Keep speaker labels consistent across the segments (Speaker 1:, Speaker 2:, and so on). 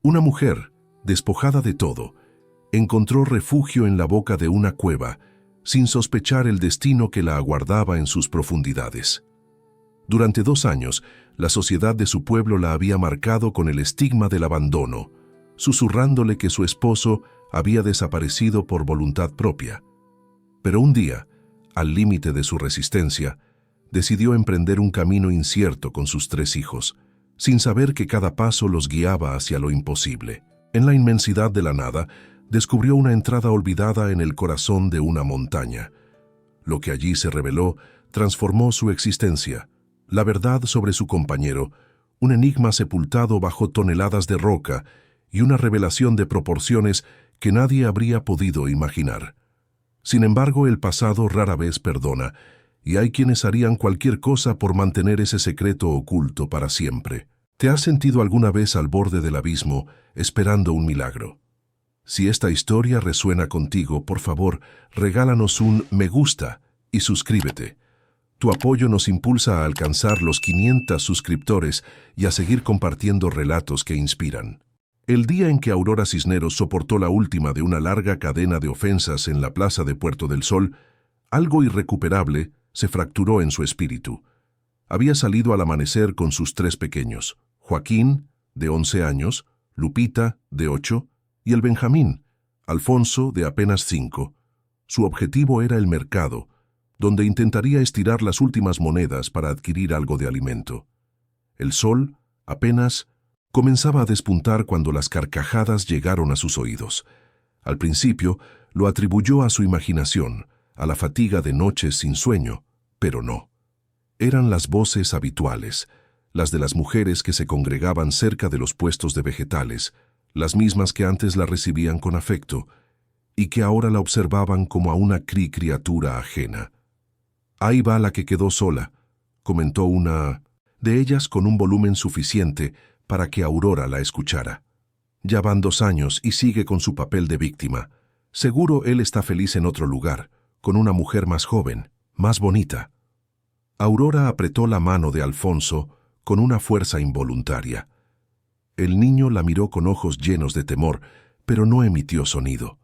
Speaker 1: Una mujer, despojada de todo, encontró refugio en la boca de una cueva, sin sospechar el destino que la aguardaba en sus profundidades. Durante 2 años, la sociedad de su pueblo la había marcado con el estigma del abandono, susurrándole que su esposo había desaparecido por voluntad propia. Pero un día, al límite de su resistencia, decidió emprender un camino incierto con sus 3 hijos, sin saber que cada paso los guiaba hacia lo imposible. En la inmensidad de la nada, descubrió una entrada olvidada en el corazón de una montaña. Lo que allí se reveló transformó su existencia. La verdad sobre su compañero, un enigma sepultado bajo toneladas de roca y una revelación de proporciones que nadie habría podido imaginar. Sin embargo, el pasado rara vez perdona, y hay quienes harían cualquier cosa por mantener ese secreto oculto para siempre. ¿Te has sentido alguna vez al borde del abismo, esperando un milagro? Si esta historia resuena contigo, por favor, regálanos un me gusta y suscríbete. Tu apoyo nos impulsa a alcanzar los 500 suscriptores y a seguir compartiendo relatos que inspiran. El día en que Aurora Cisneros soportó la última de una larga cadena de ofensas en la plaza de Puerto del Sol, algo irrecuperable se fracturó en su espíritu. Había salido al amanecer con sus 3 pequeños, Joaquín, de 11 años, Lupita, de 8, y el Benjamín, Alfonso, de apenas 5. Su objetivo era el mercado, donde intentaría estirar las últimas monedas para adquirir algo de alimento. El sol, apenas, comenzaba a despuntar cuando las carcajadas llegaron a sus oídos. Al principio, lo atribuyó a su imaginación, a la fatiga de noches sin sueño, pero no. Eran las voces habituales, las de las mujeres que se congregaban cerca de los puestos de vegetales, las mismas que antes la recibían con afecto, y que ahora la observaban como a una criatura ajena. «Ahí va la que quedó sola», comentó una de ellas con un volumen suficiente para que Aurora la escuchara. «Ya van 2 años y sigue con su papel de víctima. Seguro él está feliz en otro lugar, con una mujer más joven, más bonita». Aurora apretó la mano de Alfonso con una fuerza involuntaria. El niño la miró con ojos llenos de temor, pero no emitió sonido.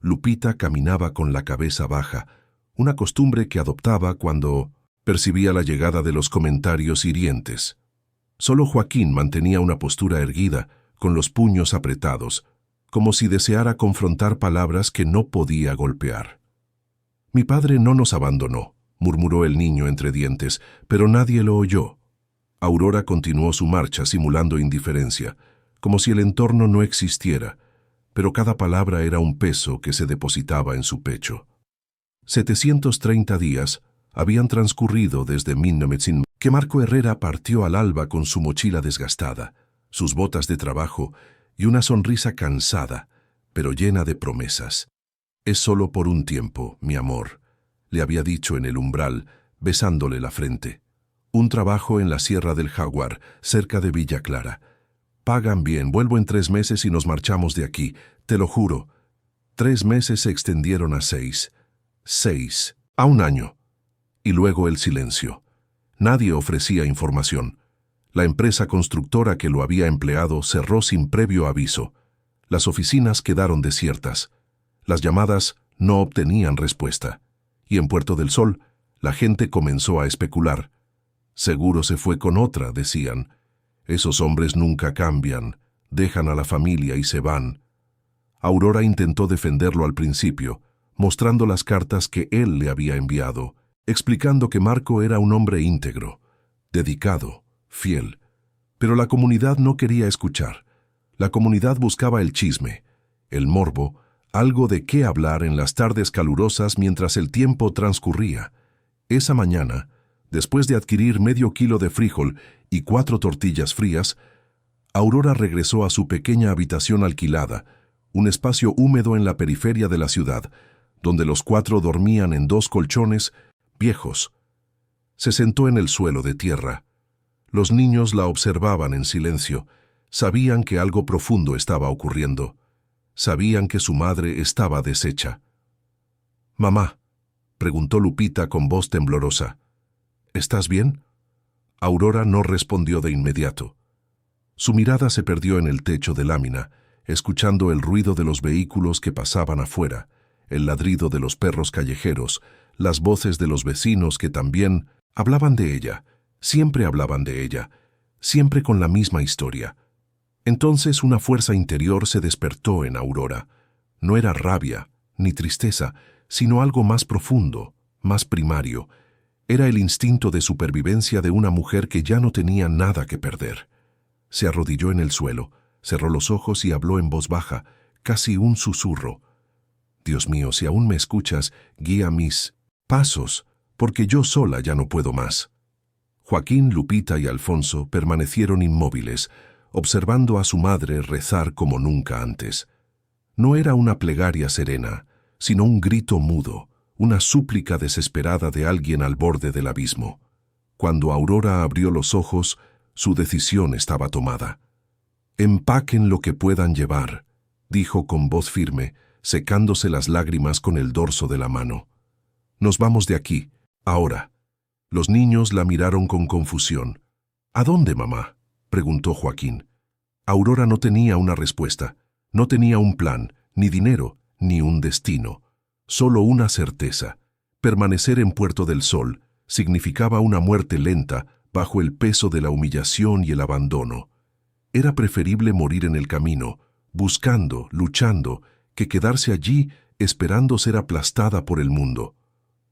Speaker 1: Lupita caminaba con la cabeza baja, una costumbre que adoptaba cuando percibía la llegada de los comentarios hirientes. Solo Joaquín mantenía una postura erguida, con los puños apretados, como si deseara confrontar palabras que no podía golpear. «Mi padre no nos abandonó», murmuró el niño entre dientes, pero nadie lo oyó. Aurora continuó su marcha simulando indiferencia, como si el entorno no existiera, pero cada palabra era un peso que se depositaba en su pecho. 730 días habían transcurrido desde 1900 que Marco Herrera partió al alba con su mochila desgastada, sus botas de trabajo y una sonrisa cansada, pero llena de promesas. «Es solo por un tiempo, mi amor», le había dicho en el umbral, besándole la frente. «Un trabajo en la Sierra del Jaguar, cerca de Villa Clara. Pagan bien, vuelvo en 3 meses y nos marchamos de aquí, te lo juro». 3 meses se extendieron a 6. 6, a 1 año. Y luego el silencio. Nadie ofrecía información. La empresa constructora que lo había empleado cerró sin previo aviso. Las oficinas quedaron desiertas. Las llamadas no obtenían respuesta. Y en Puerto del Sol, la gente comenzó a especular. «Seguro se fue con otra», decían. «Esos hombres nunca cambian, dejan a la familia y se van». Aurora intentó defenderlo al principio, mostrando las cartas que él le había enviado, explicando que Marco era un hombre íntegro, dedicado, fiel. Pero la comunidad no quería escuchar. La comunidad buscaba el chisme, el morbo, algo de qué hablar en las tardes calurosas mientras el tiempo transcurría. Esa mañana, después de adquirir medio kilo de frijol y 4 tortillas frías, Aurora regresó a su pequeña habitación alquilada, un espacio húmedo en la periferia de la ciudad, donde los 4 dormían en 2 colchones viejos. Se sentó en el suelo de tierra. Los niños la observaban en silencio. Sabían que algo profundo estaba ocurriendo. Sabían que su madre estaba deshecha. «Mamá», preguntó Lupita con voz temblorosa, «¿estás bien?». Aurora no respondió de inmediato. Su mirada se perdió en el techo de lámina, escuchando el ruido de los vehículos que pasaban afuera, el ladrido de los perros callejeros, las voces de los vecinos que también hablaban de ella, siempre hablaban de ella, siempre con la misma historia. Entonces una fuerza interior se despertó en Aurora. No era rabia, ni tristeza, sino algo más profundo, más primario. Era el instinto de supervivencia de una mujer que ya no tenía nada que perder. Se arrodilló en el suelo, cerró los ojos y habló en voz baja, casi un susurro. Dios mío, si aún me escuchas, guía mis pasos, porque yo sola ya no puedo más. Joaquín, Lupita y Alfonso permanecieron inmóviles, observando a su madre rezar como nunca antes. No era una plegaria serena, sino un grito mudo, una súplica desesperada de alguien al borde del abismo. Cuando Aurora abrió los ojos, su decisión estaba tomada. «Empaquen lo que puedan llevar», dijo con voz firme, secándose las lágrimas con el dorso de la mano. «Nos vamos de aquí, ahora». Los niños la miraron con confusión. «¿A dónde, mamá?», preguntó Joaquín. Aurora no tenía una respuesta, no tenía un plan, ni dinero, ni un destino. Solo una certeza. Permanecer en Puerto del Sol significaba una muerte lenta bajo el peso de la humillación y el abandono. Era preferible morir en el camino, buscando, luchando, que quedarse allí esperando ser aplastada por el mundo.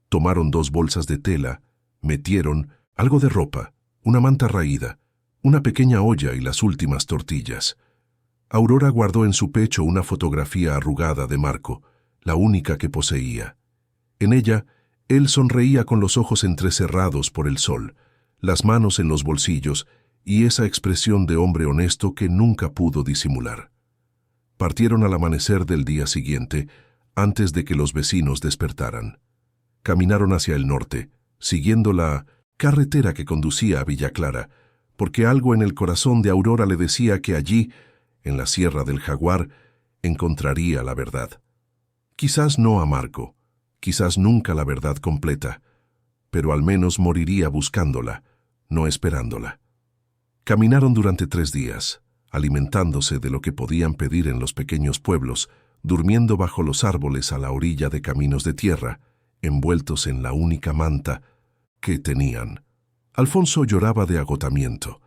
Speaker 1: Tomaron 2 bolsas de tela, metieron algo de ropa, una manta raída, una pequeña olla y las últimas tortillas. Aurora guardó en su pecho una fotografía arrugada de Marco, la única que poseía. En ella, él sonreía con los ojos entrecerrados por el sol, las manos en los bolsillos y esa expresión de hombre honesto que nunca pudo disimular. Partieron al amanecer del día siguiente, antes de que los vecinos despertaran. Caminaron hacia el norte, siguiendo la carretera que conducía a Villa Clara, porque algo en el corazón de Aurora le decía que allí, en la Sierra del Jaguar, encontraría la verdad. Quizás no a Marco, quizás nunca la verdad completa, pero al menos moriría buscándola, no esperándola. Caminaron durante 3 días, alimentándose de lo que podían pedir en los pequeños pueblos, durmiendo bajo los árboles a la orilla de caminos de tierra, envueltos en la única manta que tenían. Alfonso lloraba de agotamiento,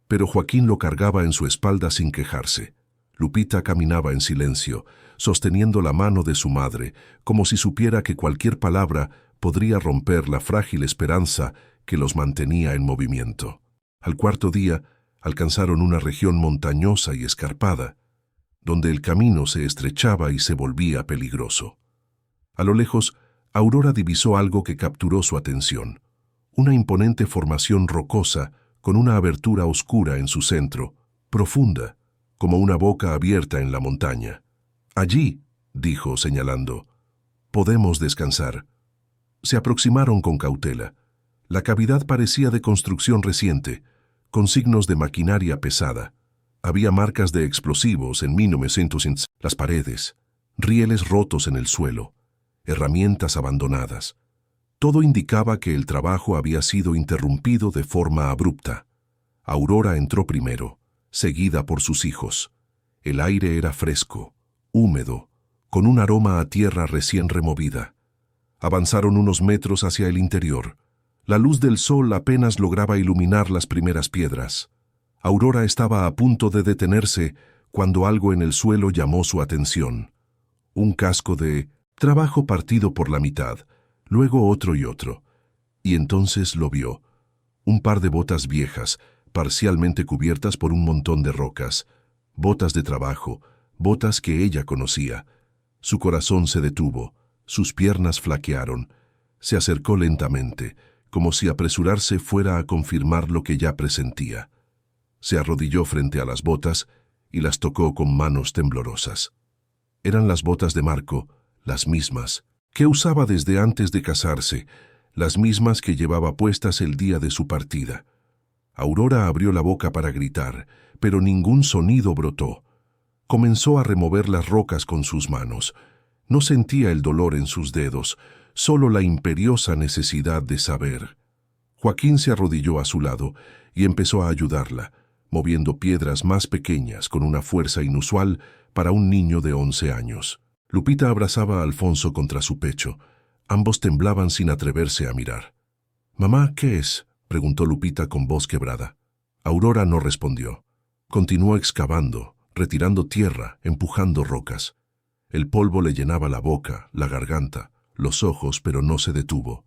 Speaker 1: pero Joaquín lo cargaba en su espalda sin quejarse. Lupita caminaba en silencio, sosteniendo la mano de su madre, como si supiera que cualquier palabra podría romper la frágil esperanza que los mantenía en movimiento. Al 4.º día, alcanzaron una región montañosa y escarpada, donde el camino se estrechaba y se volvía peligroso. A lo lejos, Aurora divisó algo que capturó su atención, una imponente formación rocosa con una abertura oscura en su centro, profunda, como una boca abierta en la montaña. «Allí», dijo señalando, «podemos descansar». Se aproximaron con cautela. La cavidad parecía de construcción reciente, con signos de maquinaria pesada. Había marcas de explosivos en 1900 las paredes, rieles rotos en el suelo, herramientas abandonadas. Todo indicaba que el trabajo había sido interrumpido de forma abrupta. Aurora entró primero, seguida por sus hijos. El aire era fresco, húmedo, con un aroma a tierra recién removida. Avanzaron unos metros hacia el interior. La luz del sol apenas lograba iluminar las primeras piedras. Aurora estaba a punto de detenerse cuando algo en el suelo llamó su atención. Un casco de trabajo partido por la mitad, luego otro y otro. Y entonces lo vio. Un par de botas viejas, parcialmente cubiertas por un montón de rocas. Botas de trabajo, botas que ella conocía. Su corazón se detuvo, sus piernas flaquearon. Se acercó lentamente, como si apresurarse fuera a confirmar lo que ya presentía. Se arrodilló frente a las botas y las tocó con manos temblorosas. Eran las botas de Marco, las mismas, que usaba desde antes de casarse, las mismas que llevaba puestas el día de su partida. Aurora abrió la boca para gritar, pero ningún sonido brotó. Comenzó a remover las rocas con sus manos. No sentía el dolor en sus dedos, solo la imperiosa necesidad de saber. Joaquín se arrodilló a su lado y empezó a ayudarla, moviendo piedras más pequeñas con una fuerza inusual para un niño de 11 años. Lupita abrazaba a Alfonso contra su pecho. Ambos temblaban sin atreverse a mirar. «Mamá, ¿qué es?», preguntó Lupita con voz quebrada. Aurora no respondió. Continuó excavando, retirando tierra, empujando rocas. El polvo le llenaba la boca, la garganta, los ojos, pero no se detuvo.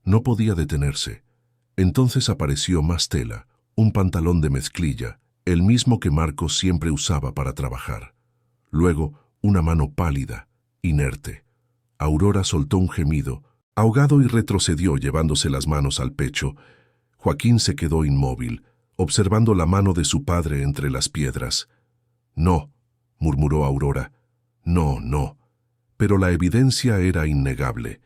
Speaker 1: No podía detenerse. Entonces apareció más tela, un pantalón de mezclilla, el mismo que Marco siempre usaba para trabajar. Luego, una mano pálida, inerte. Aurora soltó un gemido, ahogado, y retrocedió llevándose las manos al pecho. Joaquín se quedó inmóvil, observando la mano de su padre entre las piedras. «No», murmuró Aurora. «No, no». Pero la evidencia era innegable.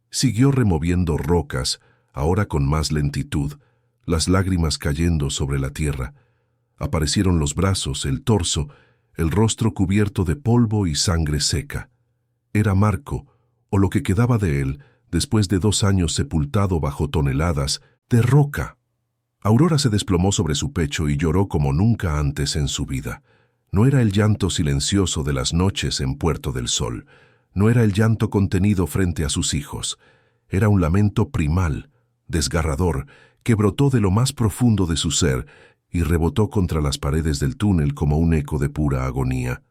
Speaker 1: Siguió removiendo rocas, ahora con más lentitud, las lágrimas cayendo sobre la tierra. Aparecieron los brazos, el torso, el rostro cubierto de polvo y sangre seca. Era Marco, o lo que quedaba de él, después de 2 años sepultado bajo toneladas de roca. Aurora se desplomó sobre su pecho y lloró como nunca antes en su vida. No era el llanto silencioso de las noches en Puerto del Sol. No era el llanto contenido frente a sus hijos. Era un lamento primal, desgarrador, que brotó de lo más profundo de su ser y rebotó contra las paredes del túnel como un eco de pura agonía.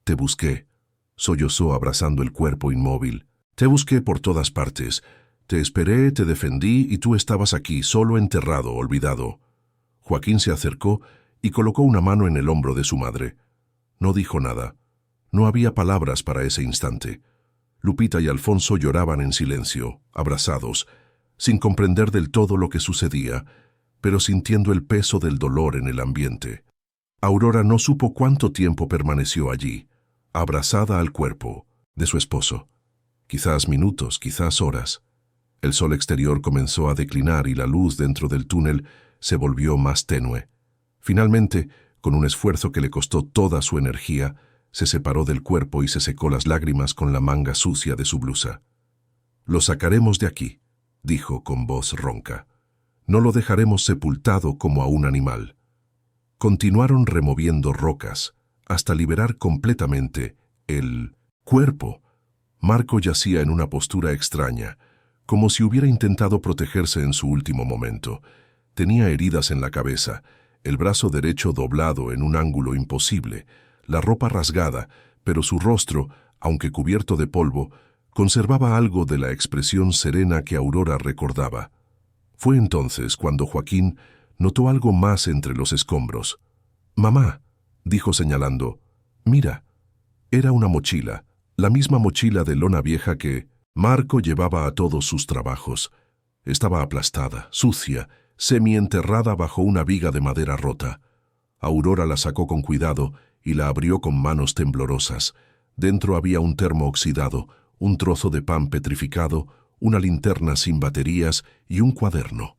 Speaker 1: «Te busqué», sollozó abrazando el cuerpo inmóvil. «Te busqué por todas partes. Te esperé, te defendí y tú estabas aquí, solo, enterrado, olvidado». Joaquín se acercó y colocó una mano en el hombro de su madre. No dijo nada. No había palabras para ese instante. Lupita y Alfonso lloraban en silencio, abrazados, sin comprender del todo lo que sucedía, pero sintiendo el peso del dolor en el ambiente. Aurora no supo cuánto tiempo permaneció allí, abrazada al cuerpo de su esposo. Quizás minutos, quizás horas. El sol exterior comenzó a declinar y la luz dentro del túnel se volvió más tenue. Finalmente, con un esfuerzo que le costó toda su energía, se separó del cuerpo y se secó las lágrimas con la manga sucia de su blusa. «Lo sacaremos de aquí», dijo con voz ronca. «No lo dejaremos sepultado como a un animal». Continuaron removiendo rocas hasta liberar completamente el cuerpo. Marco yacía en una postura extraña, como si hubiera intentado protegerse en su último momento. Tenía heridas en la cabeza, el brazo derecho doblado en un ángulo imposible, la ropa rasgada, pero su rostro, aunque cubierto de polvo, conservaba algo de la expresión serena que Aurora recordaba. Fue entonces cuando Joaquín notó algo más entre los escombros. «Mamá», dijo señalando, «mira». Era una mochila, la misma mochila de lona vieja que Marco llevaba a todos sus trabajos. Estaba aplastada, sucia, semienterrada bajo una viga de madera rota. Aurora la sacó con cuidado y la abrió con manos temblorosas. Dentro había un termo oxidado, un trozo de pan petrificado, una linterna sin baterías y un cuaderno.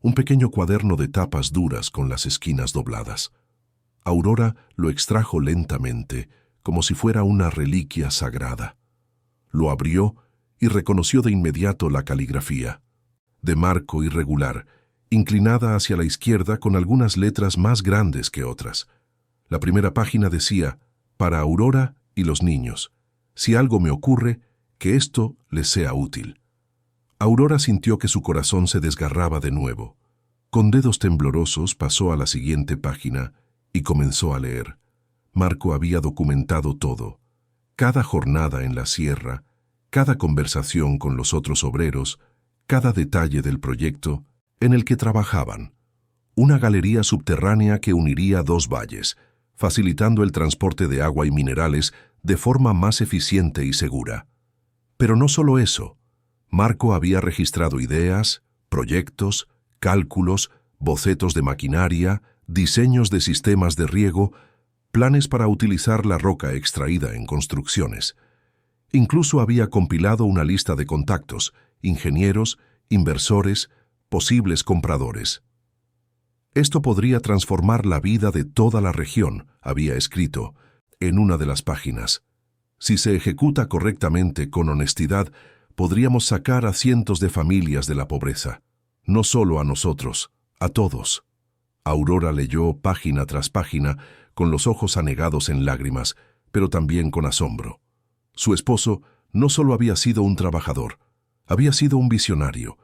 Speaker 1: Un pequeño cuaderno de tapas duras con las esquinas dobladas. Aurora lo extrajo lentamente, como si fuera una reliquia sagrada. Lo abrió y reconoció de inmediato la caligrafía. De marco irregular, inclinada hacia la izquierda con algunas letras más grandes que otras. La primera página decía: «Para Aurora y los niños. Si algo me ocurre, que esto les sea útil». Aurora sintió que su corazón se desgarraba de nuevo. Con dedos temblorosos pasó a la siguiente página y comenzó a leer. Marco había documentado todo. Cada jornada en la sierra, cada conversación con los otros obreros, cada detalle del proyecto en el que trabajaban. Una galería subterránea que uniría 2 valles, facilitando el transporte de agua y minerales de forma más eficiente y segura. Pero no solo eso. Marco había registrado ideas, proyectos, cálculos, bocetos de maquinaria, diseños de sistemas de riego, planes para utilizar la roca extraída en construcciones. Incluso había compilado una lista de contactos, ingenieros, inversores, posibles compradores. Esto podría transformar la vida de toda la región, había escrito, en una de las páginas. Si se ejecuta correctamente, con honestidad, podríamos sacar a cientos de familias de la pobreza. No solo a nosotros, a todos. Aurora leyó página tras página, con los ojos anegados en lágrimas, pero también con asombro. Su esposo no solo había sido un trabajador, había sido un visionario,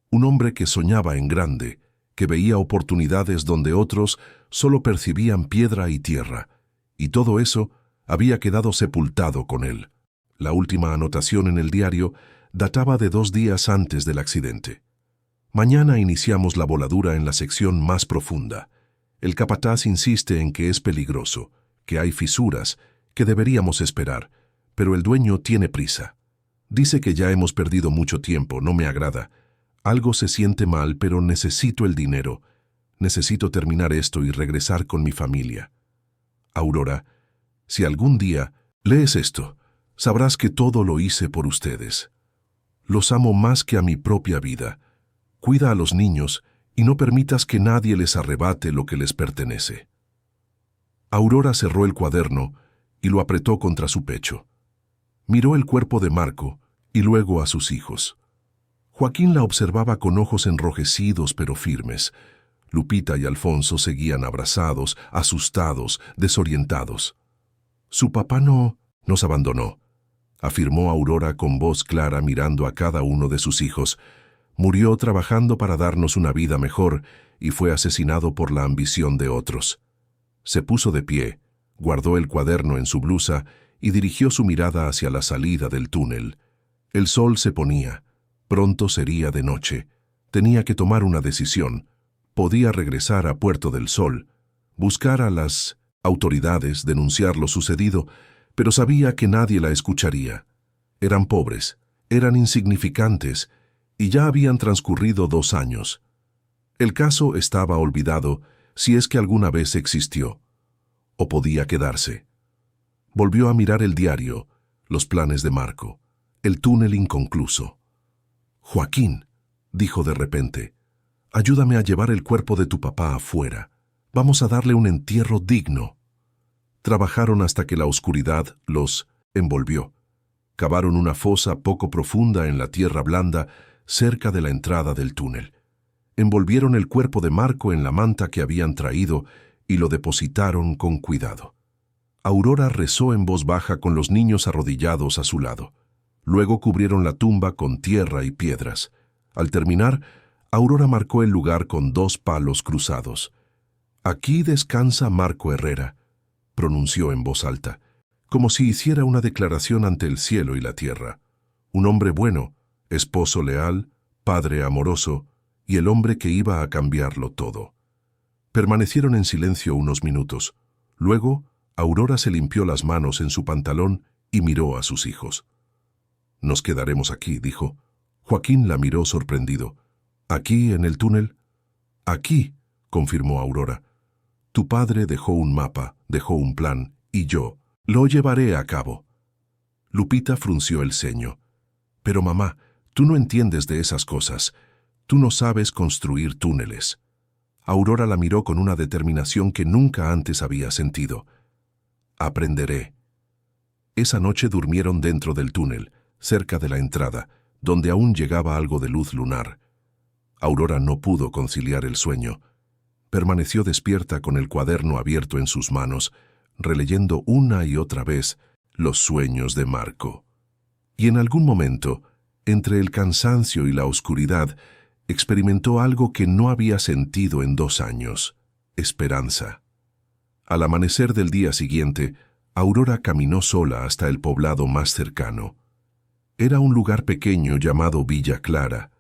Speaker 1: un hombre que soñaba en grande, que veía oportunidades donde otros solo percibían piedra y tierra, y todo eso había quedado sepultado con él. La última anotación en el diario databa de 2 días antes del accidente. Mañana iniciamos la voladura en la sección más profunda. El capataz insiste en que es peligroso, que hay fisuras, que deberíamos esperar, pero el dueño tiene prisa. Dice que ya hemos perdido mucho tiempo, no me agrada. Algo se siente mal, pero necesito el dinero. Necesito terminar esto y regresar con mi familia. Aurora, si algún día lees esto, sabrás que todo lo hice por ustedes. Los amo más que a mi propia vida. Cuida a los niños y no permitas que nadie les arrebate lo que les pertenece. Aurora cerró el cuaderno y lo apretó contra su pecho. Miró el cuerpo de Marco y luego a sus hijos. Joaquín la observaba con ojos enrojecidos pero firmes. Lupita y Alfonso seguían abrazados, asustados, desorientados. Su papá no nos abandonó, afirmó Aurora con voz clara mirando a cada uno de sus hijos. Murió trabajando para darnos una vida mejor y fue asesinado por la ambición de otros. Se puso de pie, guardó el cuaderno en su blusa y dirigió su mirada hacia la salida del túnel. El sol se ponía. Pronto sería de noche. Tenía que tomar una decisión. Podía regresar a Puerto del Sol, buscar a las autoridades, denunciar lo sucedido, pero sabía que nadie la escucharía. Eran pobres, eran insignificantes, y ya habían transcurrido 2 años. El caso estaba olvidado, si es que alguna vez existió. O podía quedarse. Volvió a mirar el diario, los planes de Marco, el túnel inconcluso. «Joaquín», dijo de repente, «ayúdame a llevar el cuerpo de tu papá afuera. Vamos a darle un entierro digno». Trabajaron hasta que la oscuridad los envolvió. Cavaron una fosa poco profunda en la tierra blanda, cerca de la entrada del túnel. Envolvieron el cuerpo de Marco en la manta que habían traído y lo depositaron con cuidado. Aurora rezó en voz baja con los niños arrodillados a su lado. Luego cubrieron la tumba con tierra y piedras. Al terminar, Aurora marcó el lugar con 2 palos cruzados. «Aquí descansa Marco Herrera», pronunció en voz alta, como si hiciera una declaración ante el cielo y la tierra. Un hombre bueno, esposo leal, padre amoroso, y el hombre que iba a cambiarlo todo. Permanecieron en silencio unos minutos. Luego, Aurora se limpió las manos en su pantalón y miró a sus hijos. «Nos quedaremos aquí», dijo. Joaquín la miró sorprendido. «¿Aquí, en el túnel?» «Aquí», confirmó Aurora. «Tu padre dejó un mapa, dejó un plan, y yo lo llevaré a cabo». Lupita frunció el ceño. «Pero mamá, tú no entiendes de esas cosas. Tú no sabes construir túneles». Aurora la miró con una determinación que nunca antes había sentido. «Aprenderé». Esa noche durmieron dentro del túnel, cerca de la entrada, donde aún llegaba algo de luz lunar. Aurora no pudo conciliar el sueño. Permaneció despierta con el cuaderno abierto en sus manos, releyendo una y otra vez los sueños de Marco. Y en algún momento, entre el cansancio y la oscuridad, experimentó algo que no había sentido en 2 años: esperanza. Al amanecer del día siguiente, Aurora caminó sola hasta el poblado más cercano. Era un lugar pequeño llamado Villa Clara,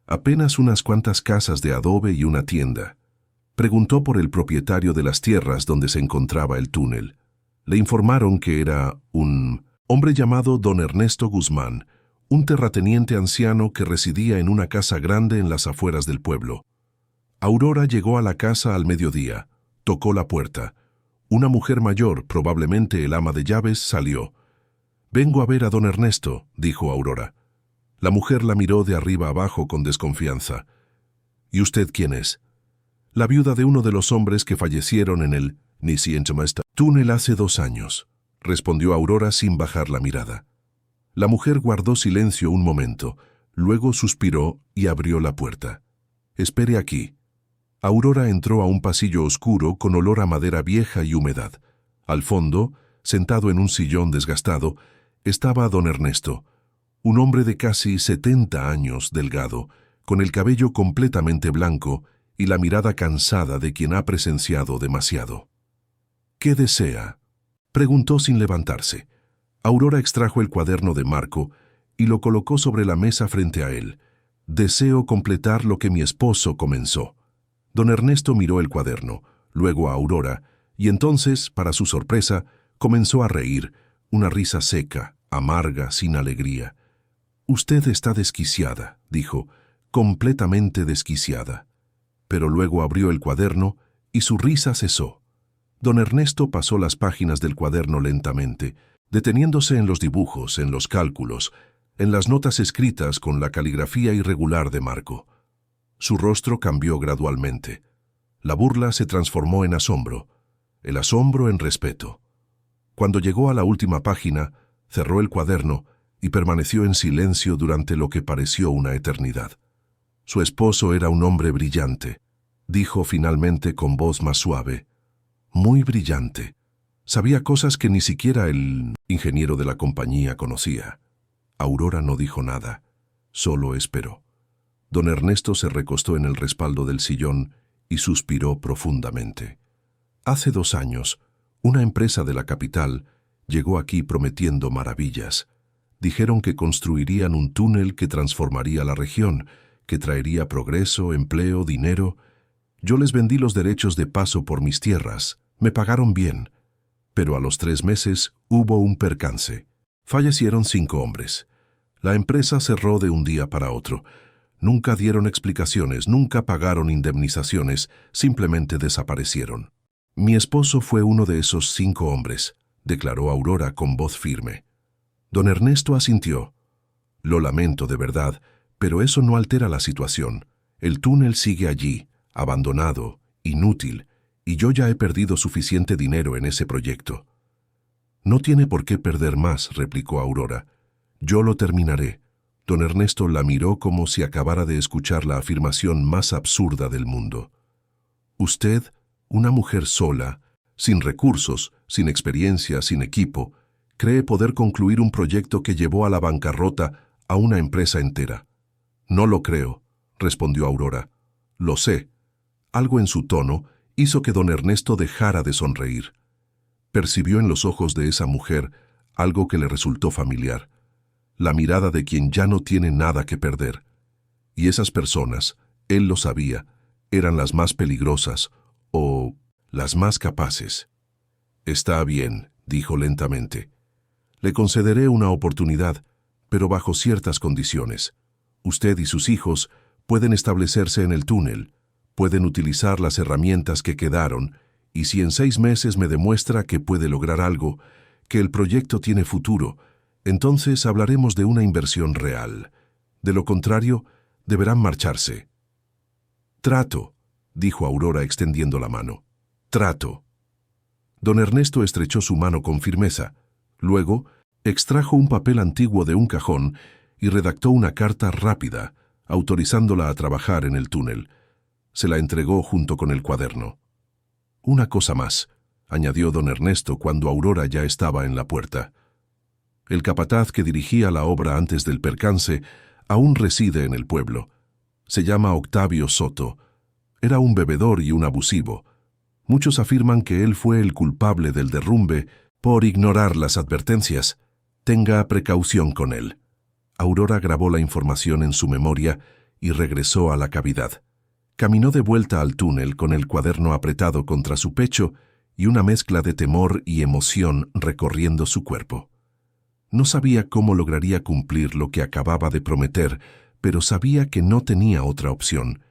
Speaker 1: apenas unas cuantas casas de adobe y una tienda. Preguntó por el propietario de las tierras donde se encontraba el túnel. Le informaron que era un hombre llamado don Ernesto Guzmán, un terrateniente anciano que residía en una casa grande en las afueras del pueblo. Aurora llegó a la casa al mediodía, tocó la puerta. Una mujer mayor, probablemente el ama de llaves, salió. «Vengo a ver a don Ernesto», dijo Aurora. La mujer la miró de arriba abajo con desconfianza. «¿Y usted quién es?» «La viuda de uno de los hombres que fallecieron en el túnel hace 2 años», respondió Aurora sin bajar la mirada. La mujer guardó silencio un momento, luego suspiró y abrió la puerta. «Espere aquí». Aurora entró a un pasillo oscuro con olor a madera vieja y humedad. Al fondo, sentado en un sillón desgastado, estaba don Ernesto, un hombre de casi 70 años, delgado, con el cabello completamente blanco y la mirada cansada de quien ha presenciado demasiado. «¿Qué desea?», preguntó sin levantarse. Aurora extrajo el cuaderno de Marco y lo colocó sobre la mesa frente a él. «Deseo completar lo que mi esposo comenzó». Don Ernesto miró el cuaderno, luego a Aurora, y entonces, para su sorpresa, comenzó a reír, una risa seca, amarga, sin alegría. «Usted está desquiciada», dijo, «completamente desquiciada». Pero luego abrió el cuaderno y su risa cesó. Don Ernesto pasó las páginas del cuaderno lentamente, deteniéndose en los dibujos, en los cálculos, en las notas escritas con la caligrafía irregular de Marco. Su rostro cambió gradualmente. La burla se transformó en asombro, el asombro en respeto. Cuando llegó a la última página, cerró el cuaderno y permaneció en silencio durante lo que pareció una eternidad. Su esposo era un hombre brillante, dijo finalmente con voz más suave. Muy brillante. Sabía cosas que ni siquiera el ingeniero de la compañía conocía. Aurora no dijo nada, solo esperó. Don Ernesto se recostó en el respaldo del sillón y suspiró profundamente. Hace 2 años, una empresa de la capital llegó aquí prometiendo maravillas. Dijeron que construirían un túnel que transformaría la región, que traería progreso, empleo, dinero. Yo les vendí los derechos de paso por mis tierras, me pagaron bien, pero a los 3 meses hubo un percance. Fallecieron 5 hombres. La empresa cerró de un día para otro. Nunca dieron explicaciones, nunca pagaron indemnizaciones, simplemente desaparecieron. Mi esposo fue uno de esos 5 hombres, declaró Aurora con voz firme. Don Ernesto asintió. Lo lamento de verdad, pero eso no altera la situación. El túnel sigue allí, abandonado, inútil, y yo ya he perdido suficiente dinero en ese proyecto. No tiene por qué perder más, replicó Aurora. Yo lo terminaré. Don Ernesto la miró como si acabara de escuchar la afirmación más absurda del mundo. Usted, una mujer sola, sin recursos, sin experiencia, sin equipo, cree poder concluir un proyecto que llevó a la bancarrota a una empresa entera. No lo creo, respondió Aurora. Lo sé. Algo en su tono hizo que don Ernesto dejara de sonreír. Percibió en los ojos de esa mujer algo que le resultó familiar, la mirada de quien ya no tiene nada que perder. Y esas personas, él lo sabía, eran las más peligrosas o las más capaces. Está bien, dijo lentamente. Le concederé una oportunidad, pero bajo ciertas condiciones. Usted y sus hijos pueden establecerse en el túnel, pueden utilizar las herramientas que quedaron, y si en 6 meses me demuestra que puede lograr algo, que el proyecto tiene futuro, entonces hablaremos de una inversión real. De lo contrario, deberán marcharse. Trato, dijo Aurora extendiendo la mano. Trato. Don Ernesto estrechó su mano con firmeza. Luego, extrajo un papel antiguo de un cajón y redactó una carta rápida, autorizándola a trabajar en el túnel. Se la entregó junto con el cuaderno. Una cosa más, añadió don Ernesto cuando Aurora ya estaba en la puerta. El capataz que dirigía la obra antes del percance aún reside en el pueblo. Se llama Octavio Soto. Era un bebedor y un abusivo. Muchos afirman que él fue el culpable del derrumbe por ignorar las advertencias. Tenga precaución con él. Aurora grabó la información en su memoria y regresó a la cavidad. Caminó de vuelta al túnel con el cuaderno apretado contra su pecho y una mezcla de temor y emoción recorriendo su cuerpo. No sabía cómo lograría cumplir lo que acababa de prometer, pero sabía que no tenía otra opción.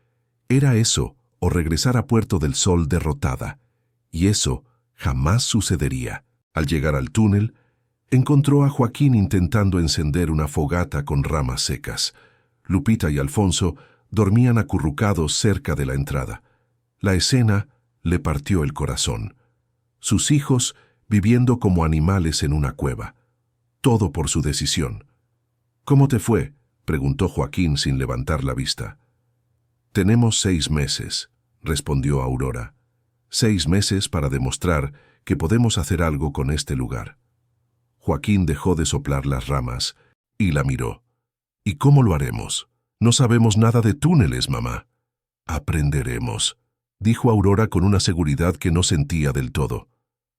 Speaker 1: Era eso o regresar a Puerto del Sol derrotada, y eso jamás sucedería. Al llegar al túnel, encontró a Joaquín intentando encender una fogata con ramas secas. Lupita y Alfonso dormían acurrucados cerca de la entrada. La escena le partió el corazón. Sus hijos viviendo como animales en una cueva. Todo por su decisión. «¿Cómo te fue?», preguntó Joaquín sin levantar la vista. «Tenemos 6 meses», respondió Aurora. 6 meses para demostrar que podemos hacer algo con este lugar. Joaquín dejó de soplar las ramas y la miró. ¿Y cómo lo haremos? No sabemos nada de túneles, mamá. Aprenderemos, dijo Aurora con una seguridad que no sentía del todo.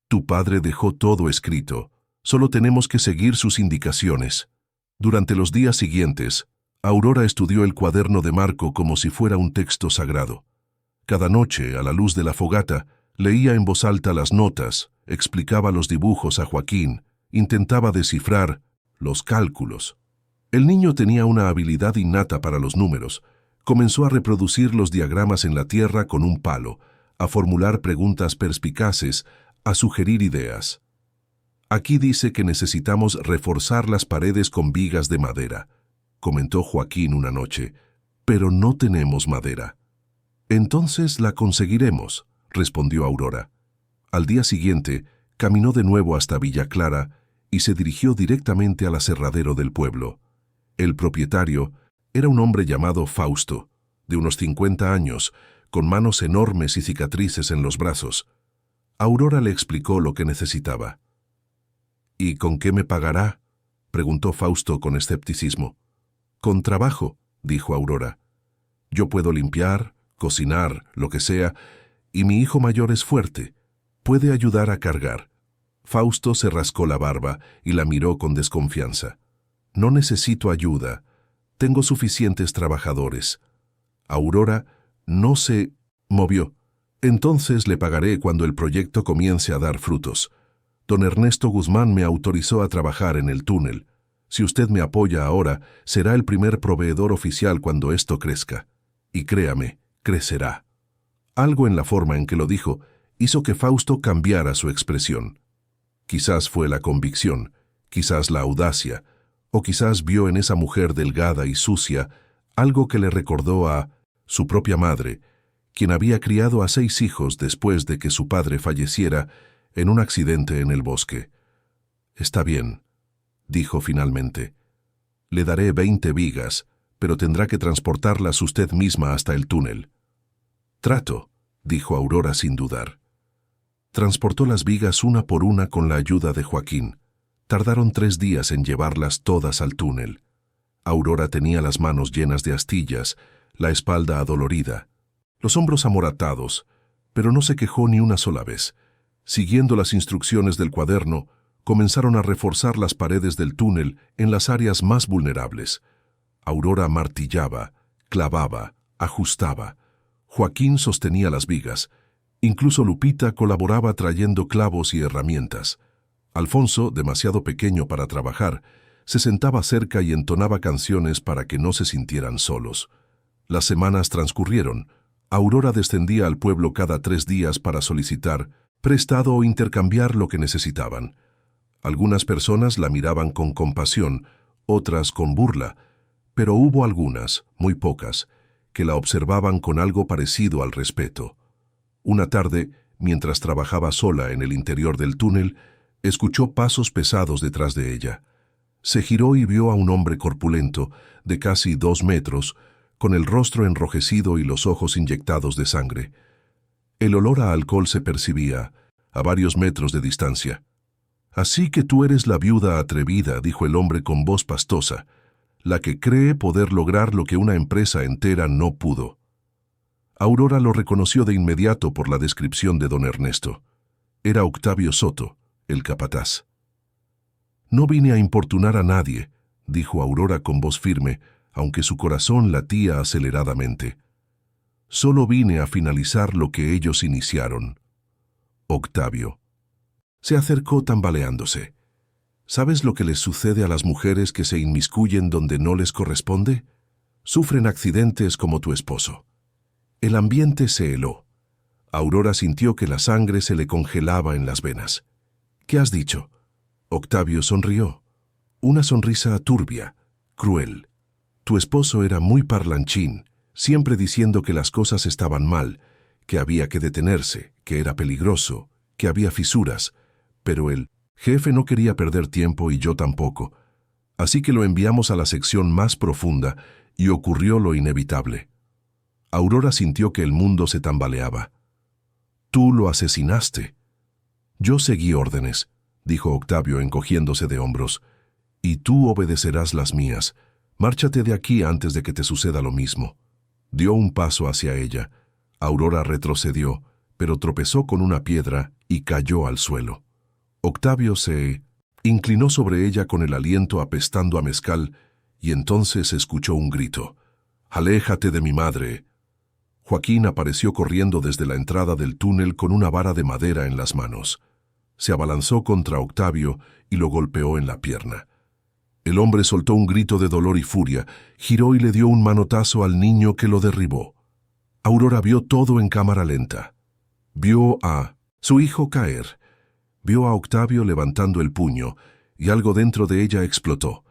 Speaker 1: Tu padre dejó todo escrito. Solo tenemos que seguir sus indicaciones. Durante los días siguientes, Aurora estudió el cuaderno de Marco como si fuera un texto sagrado. Cada noche, a la luz de la fogata, leía en voz alta las notas, explicaba los dibujos a Joaquín, intentaba descifrar los cálculos. El niño tenía una habilidad innata para los números. Comenzó a reproducir los diagramas en la tierra con un palo, a formular preguntas perspicaces, a sugerir ideas. Aquí dice que necesitamos reforzar las paredes con vigas de madera, comentó Joaquín una noche, pero no tenemos madera. Entonces la conseguiremos, respondió Aurora. Al día siguiente, caminó de nuevo hasta Villa Clara y se dirigió directamente al aserradero del pueblo. El propietario era un hombre llamado Fausto, de unos 50 años, con manos enormes y cicatrices en los brazos. Aurora le explicó lo que necesitaba. ¿Y con qué me pagará?, preguntó Fausto con escepticismo. Con trabajo, dijo Aurora. Yo puedo limpiar, cocinar, lo que sea, y mi hijo mayor es fuerte. Puede ayudar a cargar. Fausto se rascó la barba y la miró con desconfianza. No necesito ayuda. Tengo suficientes trabajadores. Aurora no se movió. Entonces le pagaré cuando el proyecto comience a dar frutos. Don Ernesto Guzmán me autorizó a trabajar en el túnel. Si usted me apoya ahora, será el primer proveedor oficial cuando esto crezca. Y créame, crecerá. Algo en la forma en que lo dijo hizo que Fausto cambiara su expresión. Quizás fue la convicción, quizás la audacia, o quizás vio en esa mujer delgada y sucia algo que le recordó a su propia madre, quien había criado a 6 hijos después de que su padre falleciera en un accidente en el bosque. Está bien, dijo finalmente. Le daré 20 vigas, pero tendrá que transportarlas usted misma hasta el túnel. Trato, dijo Aurora sin dudar. Transportó las vigas una por una con la ayuda de Joaquín. Tardaron 3 días en llevarlas todas al túnel. Aurora tenía las manos llenas de astillas, la espalda adolorida, los hombros amoratados, pero no se quejó ni una sola vez. Siguiendo las instrucciones del cuaderno, comenzaron a reforzar las paredes del túnel en las áreas más vulnerables. Aurora martillaba, clavaba, ajustaba. Joaquín sostenía las vigas. Incluso Lupita colaboraba trayendo clavos y herramientas. Alfonso, demasiado pequeño para trabajar, se sentaba cerca y entonaba canciones para que no se sintieran solos. Las semanas transcurrieron. Aurora descendía al pueblo cada 3 días para solicitar prestado o intercambiar lo que necesitaban. Algunas personas la miraban con compasión, otras con burla, pero hubo algunas, muy pocas, que la observaban con algo parecido al respeto. Una tarde, mientras trabajaba sola en el interior del túnel, escuchó pasos pesados detrás de ella. Se giró y vio a un hombre corpulento, de casi 2 metros, con el rostro enrojecido y los ojos inyectados de sangre. El olor a alcohol se percibía a varios metros de distancia. «Así que tú eres la viuda atrevida», dijo el hombre con voz pastosa, «la que cree poder lograr lo que una empresa entera no pudo». Aurora lo reconoció de inmediato por la descripción de don Ernesto. Era Octavio Soto, el capataz. «No vine a importunar a nadie», dijo Aurora con voz firme, aunque su corazón latía aceleradamente. «Solo vine a finalizar lo que ellos iniciaron». Octavio se acercó tambaleándose. ¿Sabes lo que les sucede a las mujeres que se inmiscuyen donde no les corresponde? Sufren accidentes como tu esposo. El ambiente se heló. Aurora sintió que la sangre se le congelaba en las venas. «¿Qué has dicho?» Octavio sonrió. Una sonrisa turbia, cruel. Tu esposo era muy parlanchín, siempre diciendo que las cosas estaban mal, que había que detenerse, que era peligroso, que había fisuras, pero el jefe no quería perder tiempo y yo tampoco. Así que lo enviamos a la sección más profunda y ocurrió lo inevitable. Aurora sintió que el mundo se tambaleaba. «Tú lo asesinaste». «Yo seguí órdenes», dijo Octavio encogiéndose de hombros. «Y tú obedecerás las mías. Márchate de aquí antes de que te suceda lo mismo». Dio un paso hacia ella. Aurora retrocedió, pero tropezó con una piedra y cayó al suelo. Octavio se inclinó sobre ella con el aliento apestando a mezcal, y entonces escuchó un grito. «¡Aléjate de mi madre!». Joaquín apareció corriendo desde la entrada del túnel con una vara de madera en las manos. Se abalanzó contra Octavio y lo golpeó en la pierna. El hombre soltó un grito de dolor y furia, giró y le dio un manotazo al niño que lo derribó. Aurora vio todo en cámara lenta. Vio a su hijo caer. Vio a Octavio levantando el puño, y algo dentro de ella explotó.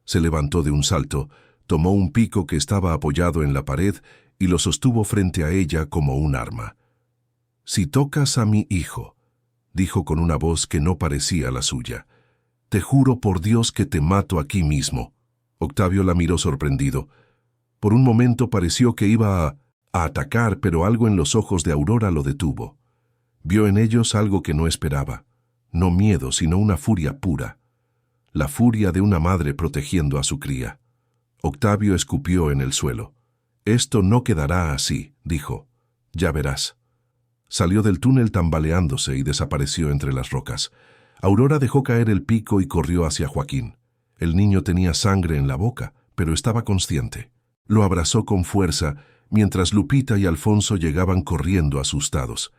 Speaker 1: Se levantó de un salto, tomó un pico que estaba apoyado en la pared y lo sostuvo frente a ella como un arma. «Si tocas a mi hijo», dijo con una voz que no parecía la suya, «te juro por Dios que te mato aquí mismo». Octavio la miró sorprendido. Por un momento pareció que iba a atacar, pero algo en los ojos de Aurora lo detuvo. Vio en ellos algo que no esperaba. No miedo, sino una furia pura. La furia de una madre protegiendo a su cría. Octavio escupió en el suelo. «Esto no quedará así», dijo. «Ya verás». Salió del túnel tambaleándose y desapareció entre las rocas. Aurora dejó caer el pico y corrió hacia Joaquín. El niño tenía sangre en la boca, pero estaba consciente. Lo abrazó con fuerza, mientras Lupita y Alfonso llegaban corriendo asustados.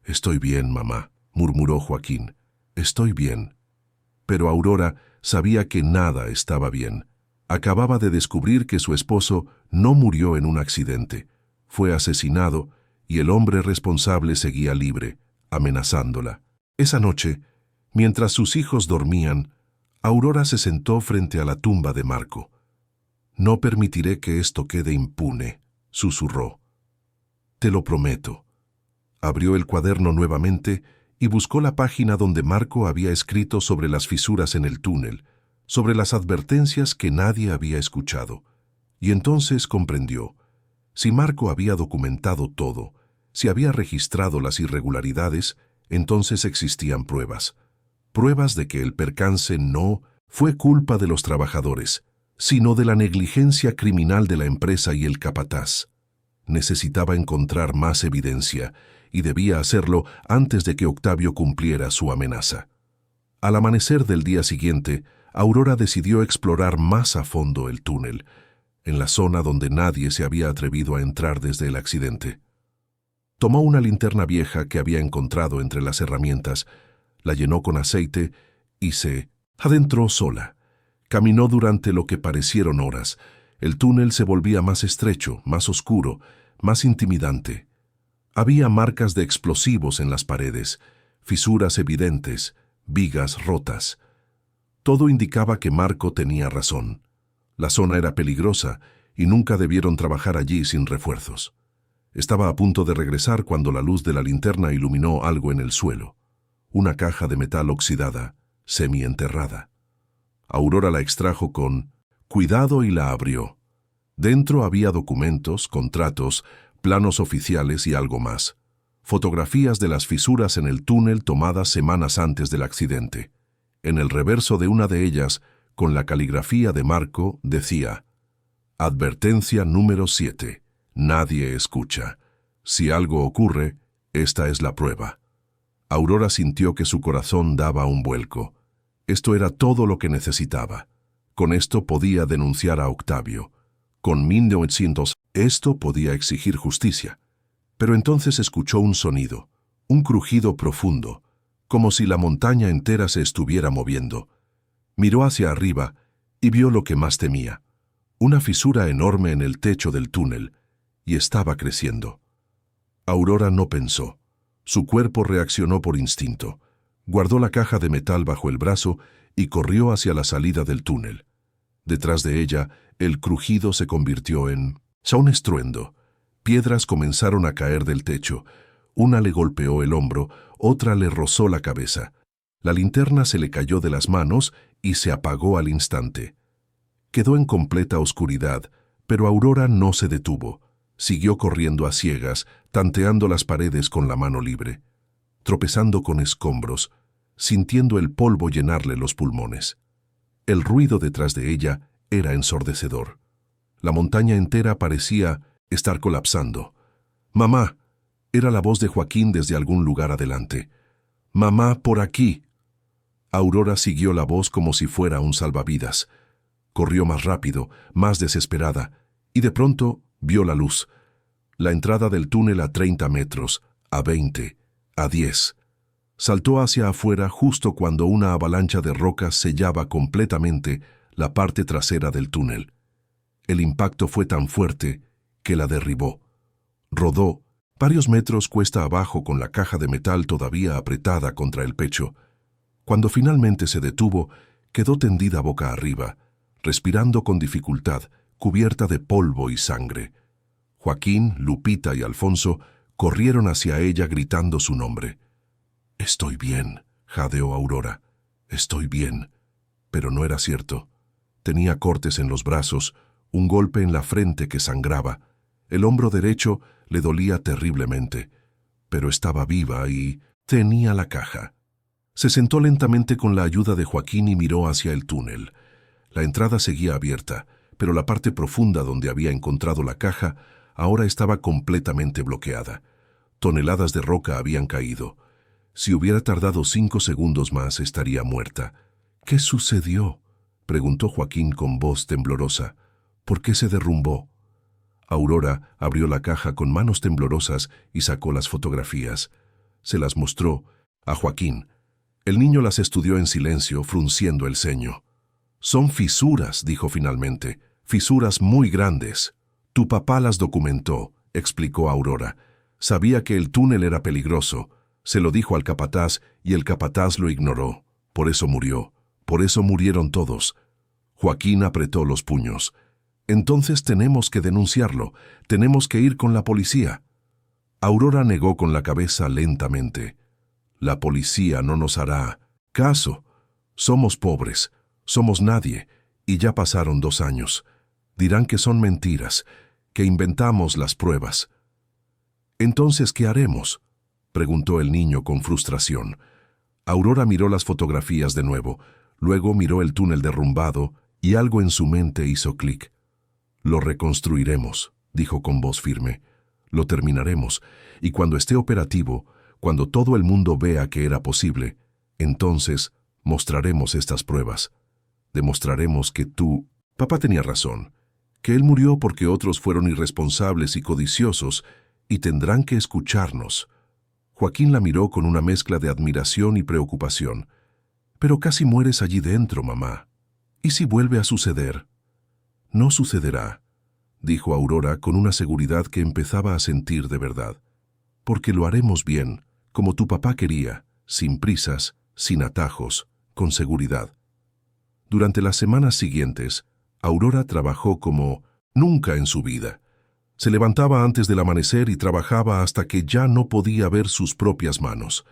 Speaker 1: «Estoy bien, mamá», murmuró Joaquín. «Estoy bien». Pero Aurora sabía que nada estaba bien. Acababa de descubrir que su esposo no murió en un accidente. Fue asesinado y el hombre responsable seguía libre, amenazándola. Esa noche, mientras sus hijos dormían, Aurora se sentó frente a la tumba de Marco. «No permitiré que esto quede impune», susurró. «Te lo prometo». Abrió el cuaderno nuevamente y buscó la página donde Marco había escrito sobre las fisuras en el túnel, sobre las advertencias que nadie había escuchado. Y entonces comprendió. Si Marco había documentado todo, si había registrado las irregularidades, entonces existían pruebas. Pruebas de que el percance no fue culpa de los trabajadores, sino de la negligencia criminal de la empresa y el capataz. Necesitaba encontrar más evidencia, y debía hacerlo antes de que Octavio cumpliera su amenaza. Al amanecer del día siguiente, Aurora decidió explorar más a fondo el túnel, en la zona donde nadie se había atrevido a entrar desde el accidente. Tomó una linterna vieja que había encontrado entre las herramientas, la llenó con aceite y se adentró sola. Caminó durante lo que parecieron horas. El túnel se volvía más estrecho, más oscuro, más intimidante. Había marcas de explosivos en las paredes, fisuras evidentes, vigas rotas. Todo indicaba que Marco tenía razón. La zona era peligrosa y nunca debieron trabajar allí sin refuerzos. Estaba a punto de regresar cuando la luz de la linterna iluminó algo en el suelo. Una caja de metal oxidada, semienterrada. Aurora la extrajo con cuidado y la abrió. Dentro había documentos, contratos, planos oficiales y algo más. Fotografías de las fisuras en el túnel tomadas semanas antes del accidente. En el reverso de una de ellas, con la caligrafía de Marco, decía: «Advertencia número 7. Nadie escucha. Si algo ocurre, esta es la prueba». Aurora sintió que su corazón daba un vuelco. Esto era todo lo que necesitaba. Con esto podía denunciar a Octavio. Con 1900, esto podía exigir justicia. Pero entonces escuchó un sonido, un crujido profundo, como si la montaña entera se estuviera moviendo. Miró hacia arriba y vio lo que más temía, una fisura enorme en el techo del túnel, y estaba creciendo. Aurora no pensó. Su cuerpo reaccionó por instinto. Guardó la caja de metal bajo el brazo y corrió hacia la salida del túnel. Detrás de ella, el crujido se convirtió en un estruendo. Piedras comenzaron a caer del techo. Una le golpeó el hombro, otra le rozó la cabeza. La linterna se le cayó de las manos y se apagó al instante. Quedó en completa oscuridad, pero Aurora no se detuvo. Siguió corriendo a ciegas, tanteando las paredes con la mano libre, tropezando con escombros, sintiendo el polvo llenarle los pulmones. El ruido detrás de ella era ensordecedor. La montaña entera parecía estar colapsando. «¡Mamá!», era la voz de Joaquín desde algún lugar adelante. «¡Mamá, por aquí!». Aurora siguió la voz como si fuera un salvavidas. Corrió más rápido, más desesperada, y de pronto vio la luz. La entrada del túnel a 30 metros, a 20, a 10. Saltó hacia afuera justo cuando una avalancha de rocas sellaba completamente la parte trasera del túnel. El impacto fue tan fuerte que la derribó. Rodó varios metros cuesta abajo con la caja de metal todavía apretada contra el pecho. Cuando finalmente se detuvo, quedó tendida boca arriba, respirando con dificultad, cubierta de polvo y sangre. Joaquín, Lupita y Alfonso corrieron hacia ella gritando su nombre. «Estoy bien», jadeó Aurora. «Estoy bien». Pero no era cierto. Tenía cortes en los brazos, un golpe en la frente que sangraba. El hombro derecho le dolía terriblemente. Pero estaba viva y tenía la caja. Se sentó lentamente con la ayuda de Joaquín y miró hacia el túnel. La entrada seguía abierta, pero la parte profunda donde había encontrado la caja ahora estaba completamente bloqueada. Toneladas de roca habían caído. Si hubiera tardado 5 segundos más, estaría muerta. «¿Qué sucedió?», preguntó Joaquín con voz temblorosa. «¿Por qué se derrumbó?». Aurora abrió la caja con manos temblorosas y sacó las fotografías. Se las mostró a Joaquín. El niño las estudió en silencio, frunciendo el ceño. «Son fisuras», dijo finalmente, «fisuras muy grandes». «Tu papá las documentó», explicó Aurora. «Sabía que el túnel era peligroso. Se lo dijo al capataz y el capataz lo ignoró. Por eso murió. Por eso murieron todos». Joaquín apretó los puños. «Entonces tenemos que denunciarlo. Tenemos que ir con la policía». Aurora negó con la cabeza lentamente. «La policía no nos hará caso. Somos pobres, somos nadie, y ya pasaron 2 años. Dirán que son mentiras, que inventamos las pruebas». «Entonces, ¿qué haremos?», preguntó el niño con frustración. Aurora miró las fotografías de nuevo, luego miró el túnel derrumbado y algo en su mente hizo clic. «Lo reconstruiremos», dijo con voz firme. «Lo terminaremos, y cuando esté operativo, cuando todo el mundo vea que era posible, entonces mostraremos estas pruebas. Demostraremos que tú...». Papá tenía razón, que él murió porque otros fueron irresponsables y codiciosos, y tendrán que escucharnos. Joaquín la miró con una mezcla de admiración y preocupación. «Pero casi mueres allí dentro, mamá. ¿Y si vuelve a suceder?». «No sucederá», dijo Aurora con una seguridad que empezaba a sentir de verdad. «Porque lo haremos bien, como tu papá quería, sin prisas, sin atajos, con seguridad». Durante las semanas siguientes, Aurora trabajó como nunca en su vida. Se levantaba antes del amanecer y trabajaba hasta que ya no podía ver sus propias manos.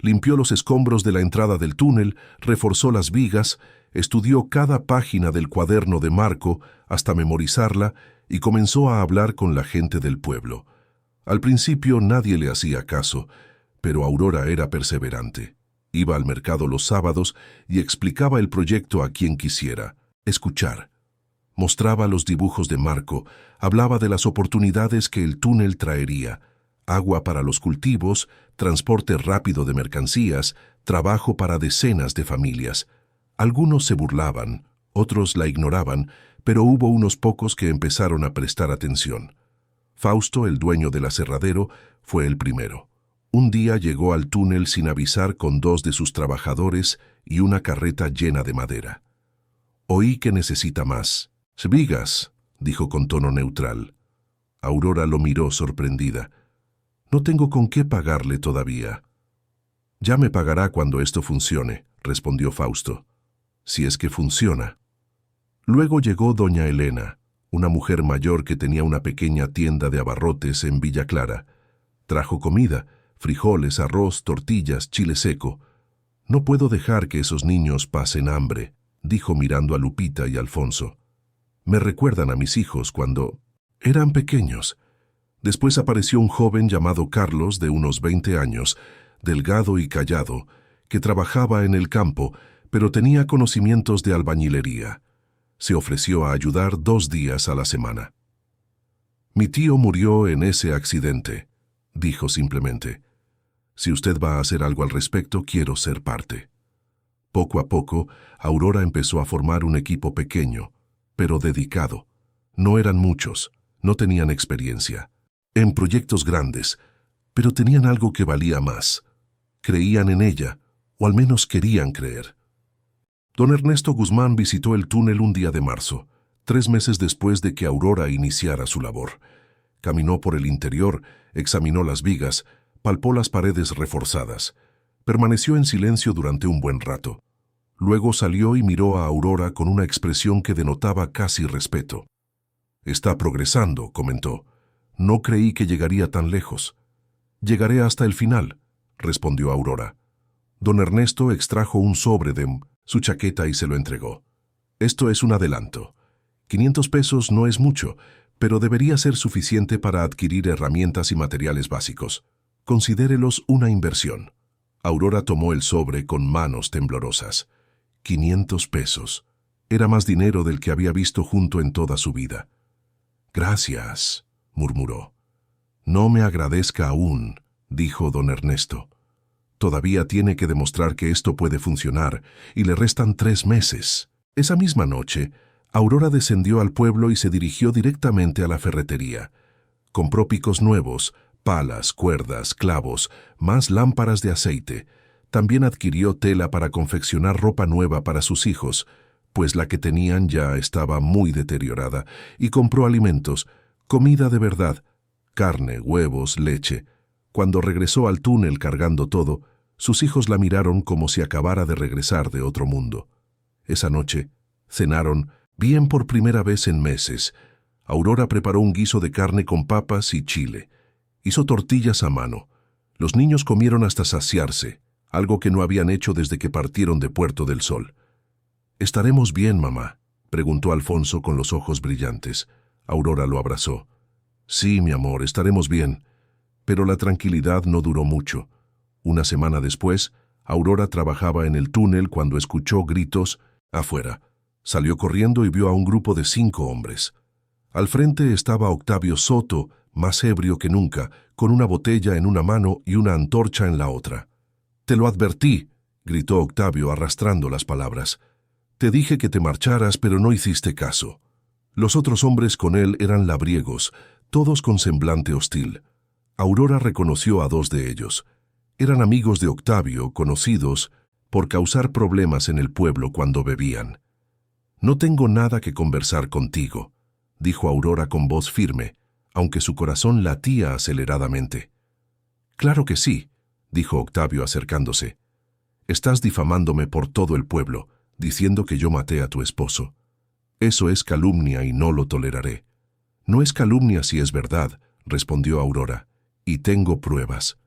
Speaker 1: Limpió los escombros de la entrada del túnel, reforzó las vigas, estudió cada página del cuaderno de Marco hasta memorizarla y comenzó a hablar con la gente del pueblo. Al principio nadie le hacía caso, pero Aurora era perseverante. Iba al mercado los sábados y explicaba el proyecto a quien quisiera escuchar. Mostraba los dibujos de Marco, hablaba de las oportunidades que el túnel traería: agua para los cultivos, transporte rápido de mercancías, trabajo para decenas de familias. Algunos se burlaban, otros la ignoraban, pero hubo unos pocos que empezaron a prestar atención. Fausto, el dueño del aserradero, fue el primero. Un día llegó al túnel sin avisar con 2 de sus trabajadores y una carreta llena de madera. «Oí que necesita más». «Vigas», dijo con tono neutral. Aurora lo miró sorprendida. «No tengo con qué pagarle todavía». «Ya me pagará cuando esto funcione», respondió Fausto. «Si es que funciona». Luego llegó doña Elena, una mujer mayor que tenía una pequeña tienda de abarrotes en Villa Clara. Trajo comida, frijoles, arroz, tortillas, chile seco. «No puedo dejar que esos niños pasen hambre», dijo mirando a Lupita y Alfonso. «Me recuerdan a mis hijos cuando eran pequeños. Después apareció un joven llamado Carlos, de unos 20 años, delgado y callado, que trabajaba en el campo, pero tenía conocimientos de albañilería. Se ofreció a ayudar 2 días a la semana. «Mi tío murió en ese accidente», dijo simplemente. «Si usted va a hacer algo al respecto, quiero ser parte». Poco a poco, Aurora empezó a formar un equipo pequeño, pero dedicado. No eran muchos, no tenían experiencia en proyectos grandes, pero tenían algo que valía más. Creían en ella, o al menos querían creer. Don Ernesto Guzmán visitó el túnel un día de marzo, 3 meses después de que Aurora iniciara su labor. Caminó por el interior, examinó las vigas, palpó las paredes reforzadas. Permaneció en silencio durante un buen rato. Luego salió y miró a Aurora con una expresión que denotaba casi respeto. «Está progresando», comentó. «No creí que llegaría tan lejos». «Llegaré hasta el final», respondió Aurora. Don Ernesto extrajo un sobre de su chaqueta y se lo entregó. «Esto es un adelanto. 500 pesos no es mucho, pero debería ser suficiente para adquirir herramientas y materiales básicos. Considérelos una inversión». Aurora tomó el sobre con manos temblorosas. 500 pesos. Era más dinero del que había visto junto en toda su vida. «Gracias», murmuró. «No me agradezca aún», dijo don Ernesto. «Todavía tiene que demostrar que esto puede funcionar, y le restan 3 meses». Esa misma noche, Aurora descendió al pueblo y se dirigió directamente a la ferretería. Compró picos nuevos, palas, cuerdas, clavos, más lámparas de aceite. También adquirió tela para confeccionar ropa nueva para sus hijos, pues la que tenían ya estaba muy deteriorada, y compró alimentos, comida de verdad, carne, huevos, leche. Cuando regresó al túnel cargando todo, sus hijos la miraron como si acabara de regresar de otro mundo. Esa noche, cenaron, bien por primera vez en meses. Aurora preparó un guiso de carne con papas y chile. Hizo tortillas a mano. Los niños comieron hasta saciarse, algo que no habían hecho desde que partieron de Puerto del Sol. «¿Estaremos bien, mamá?», preguntó Alfonso con los ojos brillantes. Aurora lo abrazó. «Sí, mi amor, estaremos bien». Pero la tranquilidad no duró mucho. Una semana después, Aurora trabajaba en el túnel cuando escuchó gritos afuera. Salió corriendo y vio a un grupo de 5 hombres. Al frente estaba Octavio Soto, más ebrio que nunca, con una botella en una mano y una antorcha en la otra. «Te lo advertí», gritó Octavio arrastrando las palabras. «Te dije que te marcharas, pero no hiciste caso». Los otros hombres con él eran labriegos, todos con semblante hostil. Aurora reconoció a 2 de ellos. Eran amigos de Octavio, conocidos por causar problemas en el pueblo cuando bebían. «No tengo nada que conversar contigo», dijo Aurora con voz firme, aunque su corazón latía aceleradamente. «Claro que sí», dijo Octavio acercándose. «Estás difamándome por todo el pueblo, diciendo que yo maté a tu esposo. Eso es calumnia y no lo toleraré». «No es calumnia si es verdad», respondió Aurora, «y tengo pruebas».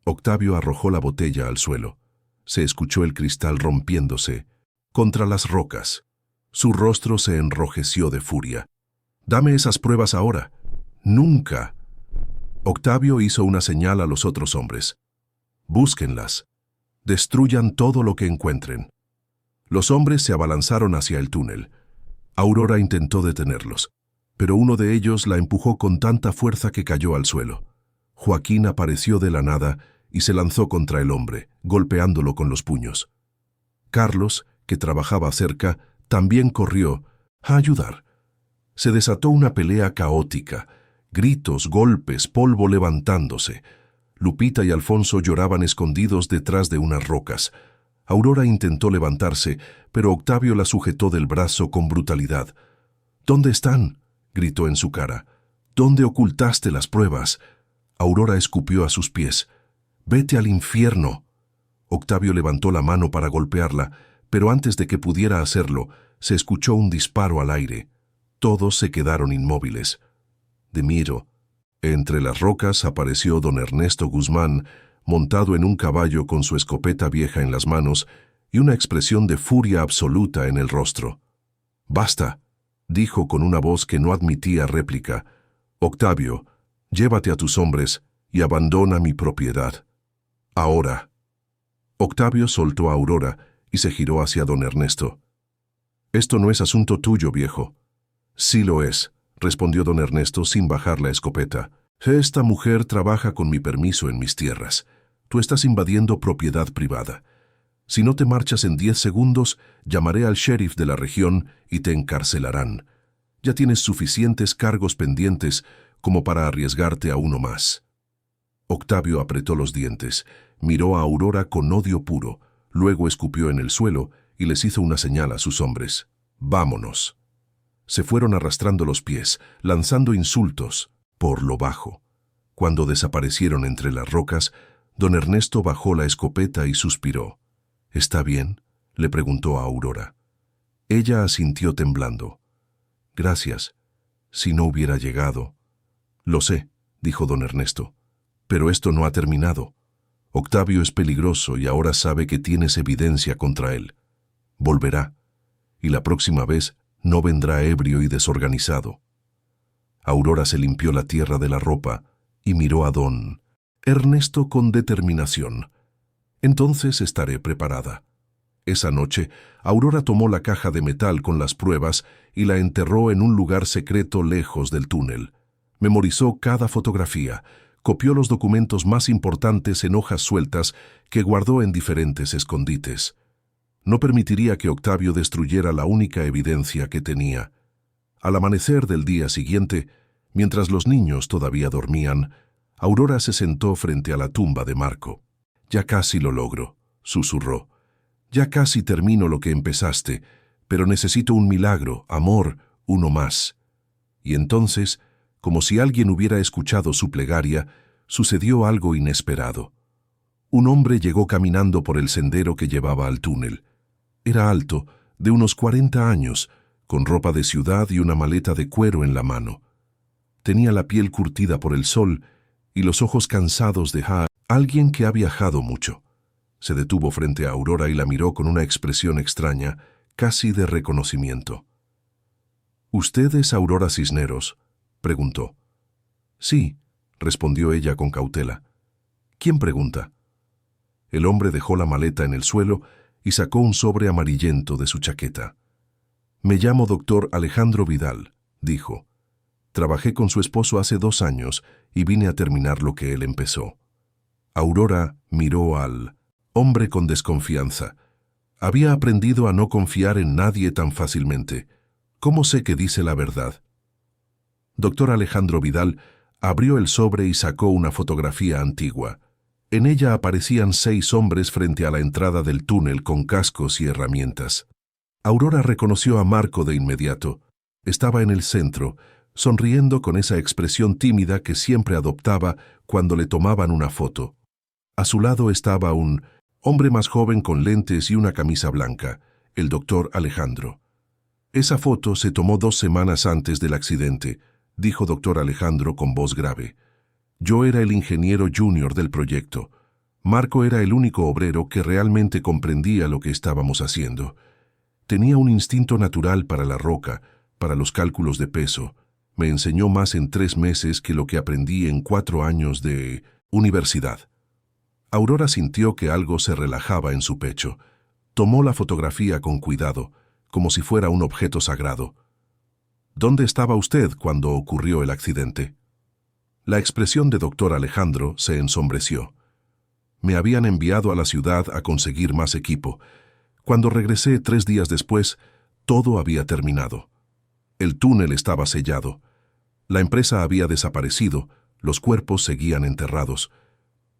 Speaker 1: Octavio arrojó la botella al suelo. Se escuchó el cristal rompiéndose contra las rocas. Su rostro se enrojeció de furia. «Dame esas pruebas ahora». «Nunca». Octavio hizo una señal a los otros hombres. «Búsquenlas. Destruyan todo lo que encuentren». Los hombres se abalanzaron hacia el túnel. Aurora intentó detenerlos, pero uno de ellos la empujó con tanta fuerza que cayó al suelo. Joaquín apareció de la nada y se lanzó contra el hombre, golpeándolo con los puños. Carlos, que trabajaba cerca, también corrió a ayudar. Se desató una pelea caótica, gritos, golpes, polvo levantándose. Lupita y Alfonso lloraban escondidos detrás de unas rocas. Aurora intentó levantarse, pero Octavio la sujetó del brazo con brutalidad. «¿Dónde están?», gritó en su cara. «¿Dónde ocultaste las pruebas?». Aurora escupió a sus pies. «Vete al infierno». Octavio levantó la mano para golpearla, pero antes de que pudiera hacerlo, se escuchó un disparo al aire. Todos se quedaron inmóviles. De miro, entre las rocas apareció don Ernesto Guzmán, montado en un caballo con su escopeta vieja en las manos y una expresión de furia absoluta en el rostro. «Basta», dijo con una voz que no admitía réplica. «Octavio, Llévate a tus hombres y abandona mi propiedad. Ahora. Octavio soltó a Aurora y se giró hacia don Ernesto. Esto no es asunto tuyo, viejo. Sí lo es, respondió don Ernesto sin bajar la escopeta. Esta mujer trabaja con mi permiso en mis tierras. Tú estás invadiendo propiedad privada. Si no te marchas en 10 segundos, llamaré al sheriff de la región y te encarcelarán. Ya tienes suficientes cargos pendientes como para arriesgarte a uno más. Octavio apretó los dientes, miró a Aurora con odio puro, luego escupió en el suelo y les hizo una señal a sus hombres. «Vámonos». Se fueron arrastrando los pies, lanzando insultos por lo bajo. Cuando desaparecieron entre las rocas, don Ernesto bajó la escopeta y suspiró. «¿Está bien?», le preguntó a Aurora. Ella asintió temblando. «Gracias. Si no hubiera llegado». «Lo sé», dijo don Ernesto, «pero esto no ha terminado. Octavio es peligroso y ahora sabe que tienes evidencia contra él. Volverá, y la próxima vez no vendrá ebrio y desorganizado». Aurora se limpió la tierra de la ropa y miró a don Ernesto con determinación. «Entonces estaré preparada». Esa noche, Aurora tomó la caja de metal con las pruebas y la enterró en un lugar secreto lejos del túnel. Memorizó cada fotografía, copió los documentos más importantes en hojas sueltas que guardó en diferentes escondites. No permitiría que Octavio destruyera la única evidencia que tenía. Al amanecer del día siguiente, mientras los niños todavía dormían, Aurora se sentó frente a la tumba de Marco. «Ya casi lo logro», susurró. «Ya casi termino lo que empezaste, pero necesito un milagro, amor, uno más». Y entonces, como si alguien hubiera escuchado su plegaria, sucedió algo inesperado. Un hombre llegó caminando por el sendero que llevaba al túnel. Era alto, de unos 40 años, con ropa de ciudad y una maleta de cuero en la mano. Tenía la piel curtida por el sol y los ojos cansados de alguien que ha viajado mucho. Se detuvo frente a Aurora y la miró con una expresión extraña, casi de reconocimiento. «¿Usted es Aurora Cisneros?», preguntó. «Sí», respondió ella con cautela. «¿Quién pregunta?». El hombre dejó la maleta en el suelo y sacó un sobre amarillento de su chaqueta. «Mellamo doctor Alejandro Vidal», dijo. «Trabajé con su esposo hace 2 años y vine a terminar lo que él empezó». Aurora miró al hombre con desconfianza. Había aprendido a no confiar en nadie tan fácilmente. «¿Cómo sé que dice la verdad?». Doctor Alejandro Vidal abrió el sobre y sacó una fotografía antigua. En ella aparecían 6 hombres frente a la entrada del túnel con cascos y herramientas. Aurora reconoció a Marco de inmediato. Estaba en el centro, sonriendo con esa expresión tímida que siempre adoptaba cuando le tomaban una foto. A su lado estaba un hombre más joven con lentes y una camisa blanca, el doctor Alejandro. «Esa foto se tomó 2 semanas antes del accidente», dijo doctor Alejandro con voz grave. «Yo era el ingeniero junior del proyecto. Marco era el único obrero que realmente comprendía lo que estábamos haciendo. Tenía un instinto natural para la roca, para los cálculos de peso. Me enseñó más en 3 meses que lo que aprendí en 4 años de universidad». Aurora sintió que algo se relajaba en su pecho. Tomó la fotografía con cuidado, como si fuera un objeto sagrado. «¿Dónde estaba usted cuando ocurrió el accidente?». La expresión de doctor Alejandro se ensombreció. «Me habían enviado a la ciudad a conseguir más equipo. Cuando regresé 3 días después, todo había terminado. El túnel estaba sellado. La empresa había desaparecido, los cuerpos seguían enterrados.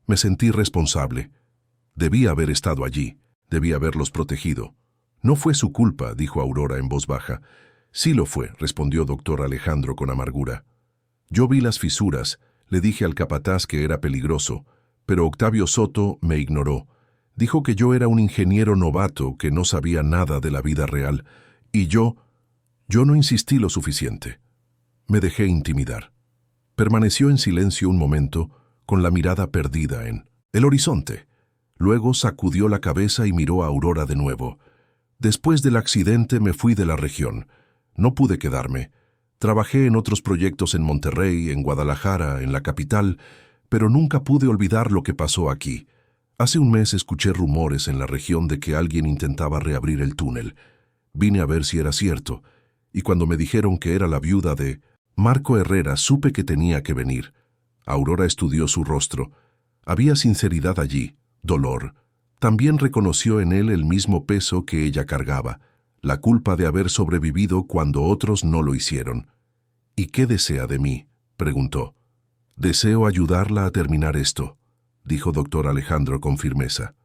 Speaker 1: Me sentí responsable. Debía haber estado allí, debía haberlos protegido». «No fue su culpa», dijo Aurora en voz baja. «Sí lo fue», respondió doctor Alejandro con amargura. «Yo vi las fisuras, le dije al capataz que era peligroso, pero Octavio Soto me ignoró. Dijo que yo era un ingeniero novato que no sabía nada de la vida real, y yo no insistí lo suficiente. Me dejé intimidar». Permaneció en silencio un momento, con la mirada perdida en el horizonte. Luego sacudió la cabeza y miró a Aurora de nuevo. «Después del accidente me fui de la región. No pude quedarme. Trabajé en otros proyectos en Monterrey, en Guadalajara, en la capital, pero nunca pude olvidar lo que pasó aquí. Hace un mes escuché rumores en la región de que alguien intentaba reabrir el túnel. Vine a ver si era cierto, y cuando me dijeron que era la viuda de Marco Herrera, supe que tenía que venir. Aurora estudió su rostro. Había sinceridad allí, dolor. También reconoció en él el mismo peso que ella cargaba, la culpa de haber sobrevivido cuando otros no lo hicieron. «¿Y qué desea de mí?», preguntó. «Deseo ayudarla a terminar esto», dijo doctor Alejandro con firmeza.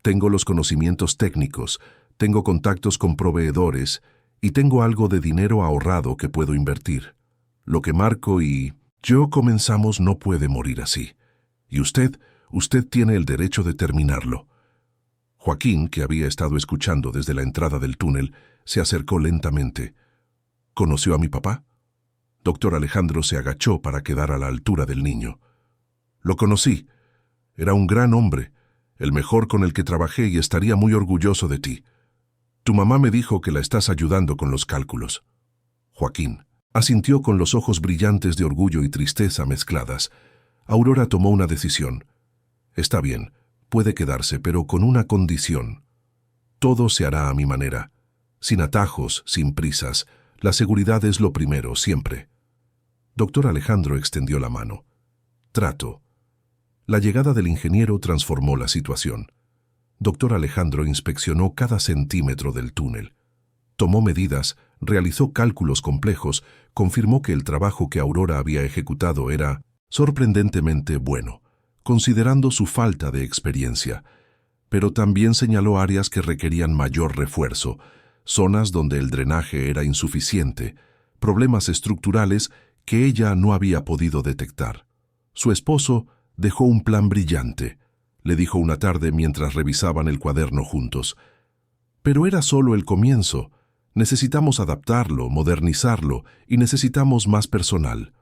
Speaker 1: «Tengo los conocimientos técnicos, tengo contactos con proveedores y tengo algo de dinero ahorrado que puedo invertir. Lo que Marco y yo comenzamos no puede morir así. Y usted tiene el derecho de terminarlo». Joaquín, que había estado escuchando desde la entrada del túnel, se acercó lentamente. «¿Conoció a mi papá?». Doctor Alejandro se agachó para quedar a la altura del niño. «Lo conocí. Era un gran hombre, el mejor con el que trabajé y estaría muy orgulloso de ti. Tu mamá me dijo que la estás ayudando con los cálculos». Joaquín asintió con los ojos brillantes de orgullo y tristeza mezcladas. Aurora tomó una decisión. «Está bien, puede quedarse, pero con una condición. Todo se hará a mi manera, sin atajos, sin prisas. La seguridad es lo primero, siempre». Doctor Alejandro extendió la mano. «Trato». La llegada del ingeniero transformó la situación. Doctor Alejandro inspeccionó cada centímetro del túnel. Tomó medidas, realizó cálculos complejos, confirmó que el trabajo que Aurora había ejecutado era sorprendentemente bueno, considerando su falta de experiencia, pero también señaló áreas que requerían mayor refuerzo, zonas donde el drenaje era insuficiente, problemas estructurales que ella no había podido detectar. Su esposo dejó un plan brillante, le dijo una tarde mientras revisaban el cuaderno juntos. «Pero era solo el comienzo. Necesitamos adaptarlo, modernizarlo y necesitamos más personal».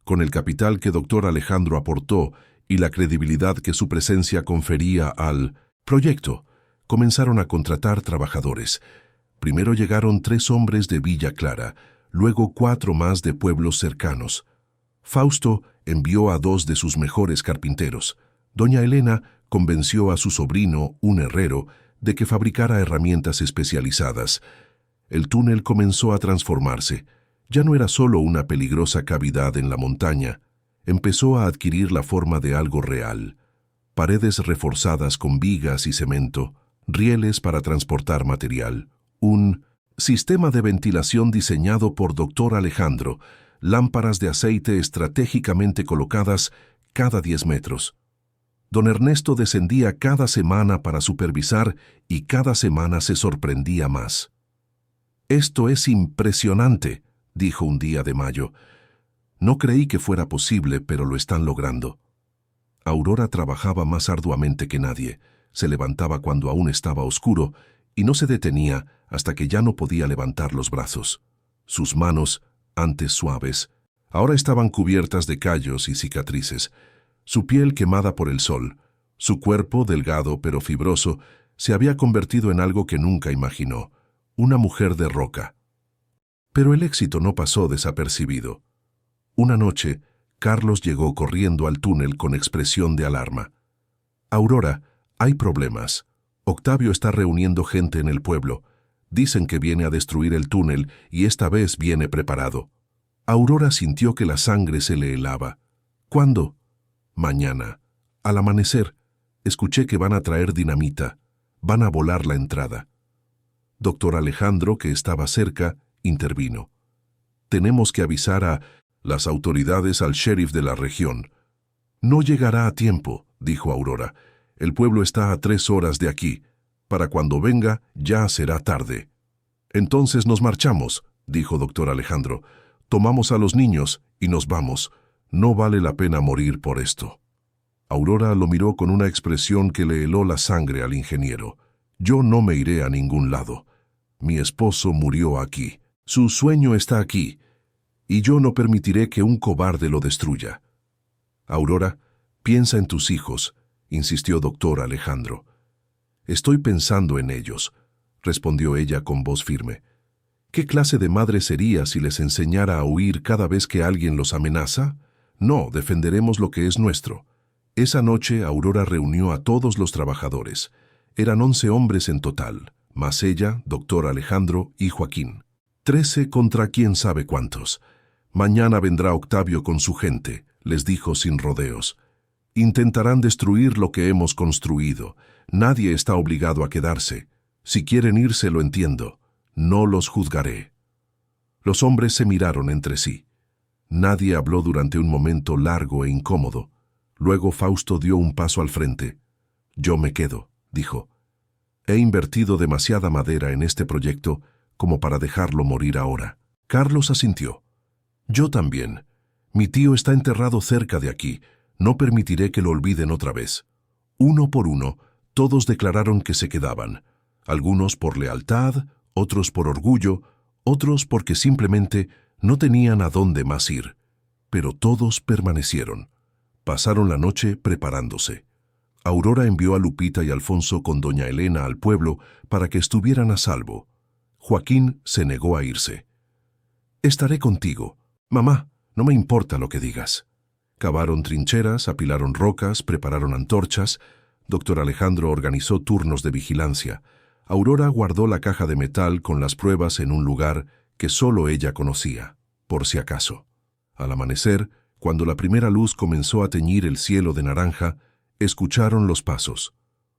Speaker 1: Con el capital que doctor Alejandro aportó y la credibilidad que su presencia confería al proyecto, comenzaron a contratar trabajadores. Primero llegaron 3 hombres de Villa Clara, luego 4 más de pueblos cercanos. Fausto envió a 2 de sus mejores carpinteros. Doña Elena convenció a su sobrino, un herrero, de que fabricara herramientas especializadas. El túnel comenzó a transformarse. Ya no era solo una peligrosa cavidad en la montaña. Empezó a adquirir la forma de algo real. Paredes reforzadas con vigas y cemento, rieles para transportar material, un sistema de ventilación diseñado por doctor Alejandro, lámparas de aceite estratégicamente colocadas cada 10 metros. Don Ernesto descendía cada semana para supervisar y cada semana se sorprendía más. «Esto es impresionante», dijo un día de mayo. «No creí que fuera posible, pero lo están logrando». Aurora trabajaba más arduamente que nadie. Se levantaba cuando aún estaba oscuro y no se detenía hasta que ya no podía levantar los brazos. Sus manos, antes suaves, ahora estaban cubiertas de callos y cicatrices. Su piel quemada por el sol, su cuerpo, delgado pero fibroso, se había convertido en algo que nunca imaginó, una mujer de roca. Pero el éxito no pasó desapercibido. Una noche, Carlos llegó corriendo al túnel con expresión de alarma. «Aurora, hay problemas. Octavio está reuniendo gente en el pueblo. Dicen que viene a destruir el túnel y esta vez viene preparado». Aurora sintió que la sangre se le helaba. «¿Cuándo?». «Mañana. Al amanecer. Escuché que van a traer dinamita. Van a volar la entrada». Doctor Alejandro, que estaba cerca, intervino. «Tenemos que avisar a las autoridades, al sheriff de la región». «No llegará a tiempo», dijo Aurora. «El pueblo está a 3 horas de aquí. Para cuando venga, ya será tarde». «Entonces nos marchamos», dijo doctor Alejandro. «Tomamos a los niños y nos vamos. No vale la pena morir por esto». Aurora lo miró con una expresión que le heló la sangre al ingeniero. «Yo no me iré a ningún lado. Mi esposo murió aquí. Su sueño está aquí. Y yo no permitiré que un cobarde lo destruya». «Aurora, piensa en tus hijos», insistió doctor Alejandro. «Estoy pensando en ellos», respondió ella con voz firme. ¿Qué clase de madre sería si les enseñara a huir cada vez que alguien los amenaza? No, defenderemos lo que es nuestro. Esa noche Aurora reunió a todos los trabajadores. Eran 11 hombres en total, más ella, doctor Alejandro y Joaquín. 13 contra quién sabe cuántos. Mañana vendrá Octavio con su gente, les dijo sin rodeos. Intentarán destruir lo que hemos construido. Nadie está obligado a quedarse. Si quieren irse, lo entiendo. No los juzgaré. Los hombres se miraron entre sí. Nadie habló durante un momento largo e incómodo. Luego Fausto dio un paso al frente. «Yo me quedo», dijo. «He invertido demasiada madera en este proyecto como para dejarlo morir ahora». Carlos asintió. «Yo también. Mi tío está enterrado cerca de aquí. No permitiré que lo olviden otra vez». Uno por uno, todos declararon que se quedaban. Algunos por lealtad, otros por orgullo, otros porque simplemente no tenían a dónde más ir. Pero todos permanecieron. Pasaron la noche preparándose. Aurora envió a Lupita y Alfonso con doña Elena al pueblo para que estuvieran a salvo. Joaquín se negó a irse. «Estaré contigo. Mamá, no me importa lo que digas». Cavaron trincheras, apilaron rocas, prepararon antorchas. Doctor Alejandro organizó turnos de vigilancia. Aurora guardó la caja de metal con las pruebas en un lugar que solo ella conocía, por si acaso. Al amanecer, cuando la primera luz comenzó a teñir el cielo de naranja, escucharon los pasos.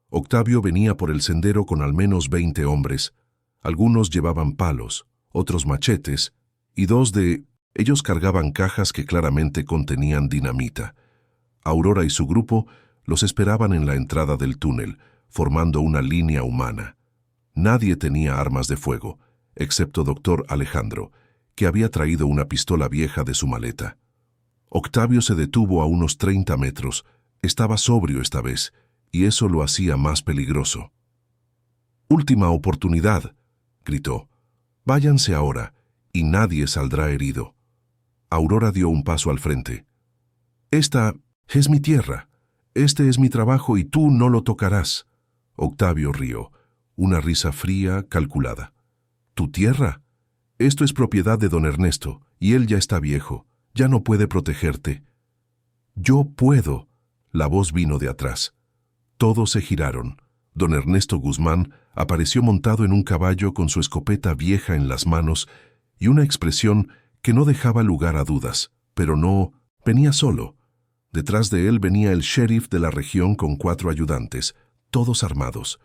Speaker 1: Octavio venía por el sendero con al menos 20 hombres. Algunos llevaban palos, otros machetes, y 2 de ellos cargaban cajas que claramente contenían dinamita. Aurora y su grupo los esperaban en la entrada del túnel, formando una línea humana. Nadie tenía armas de fuego, excepto doctor Alejandro, que había traído una pistola vieja de su maleta. Octavio se detuvo a unos 30 metros. Estaba sobrio esta vez, y eso lo hacía más peligroso. «Última oportunidad», gritó. «Váyanse ahora, y nadie saldrá herido». Aurora dio un paso al frente. «Esta es mi tierra. Este es mi trabajo y tú no lo tocarás». Octavio rió, una risa fría, calculada. «¿Tu tierra? Esto es propiedad de don Ernesto, y él ya está viejo. Ya no puede protegerte». «Yo puedo». La voz vino de atrás. Todos se giraron. Don Ernesto Guzmán apareció montado en un caballo con su escopeta vieja en las manos y una expresión que no dejaba lugar a dudas. Pero no, venía solo. Detrás de él venía el sheriff de la región con 4 ayudantes, todos armados.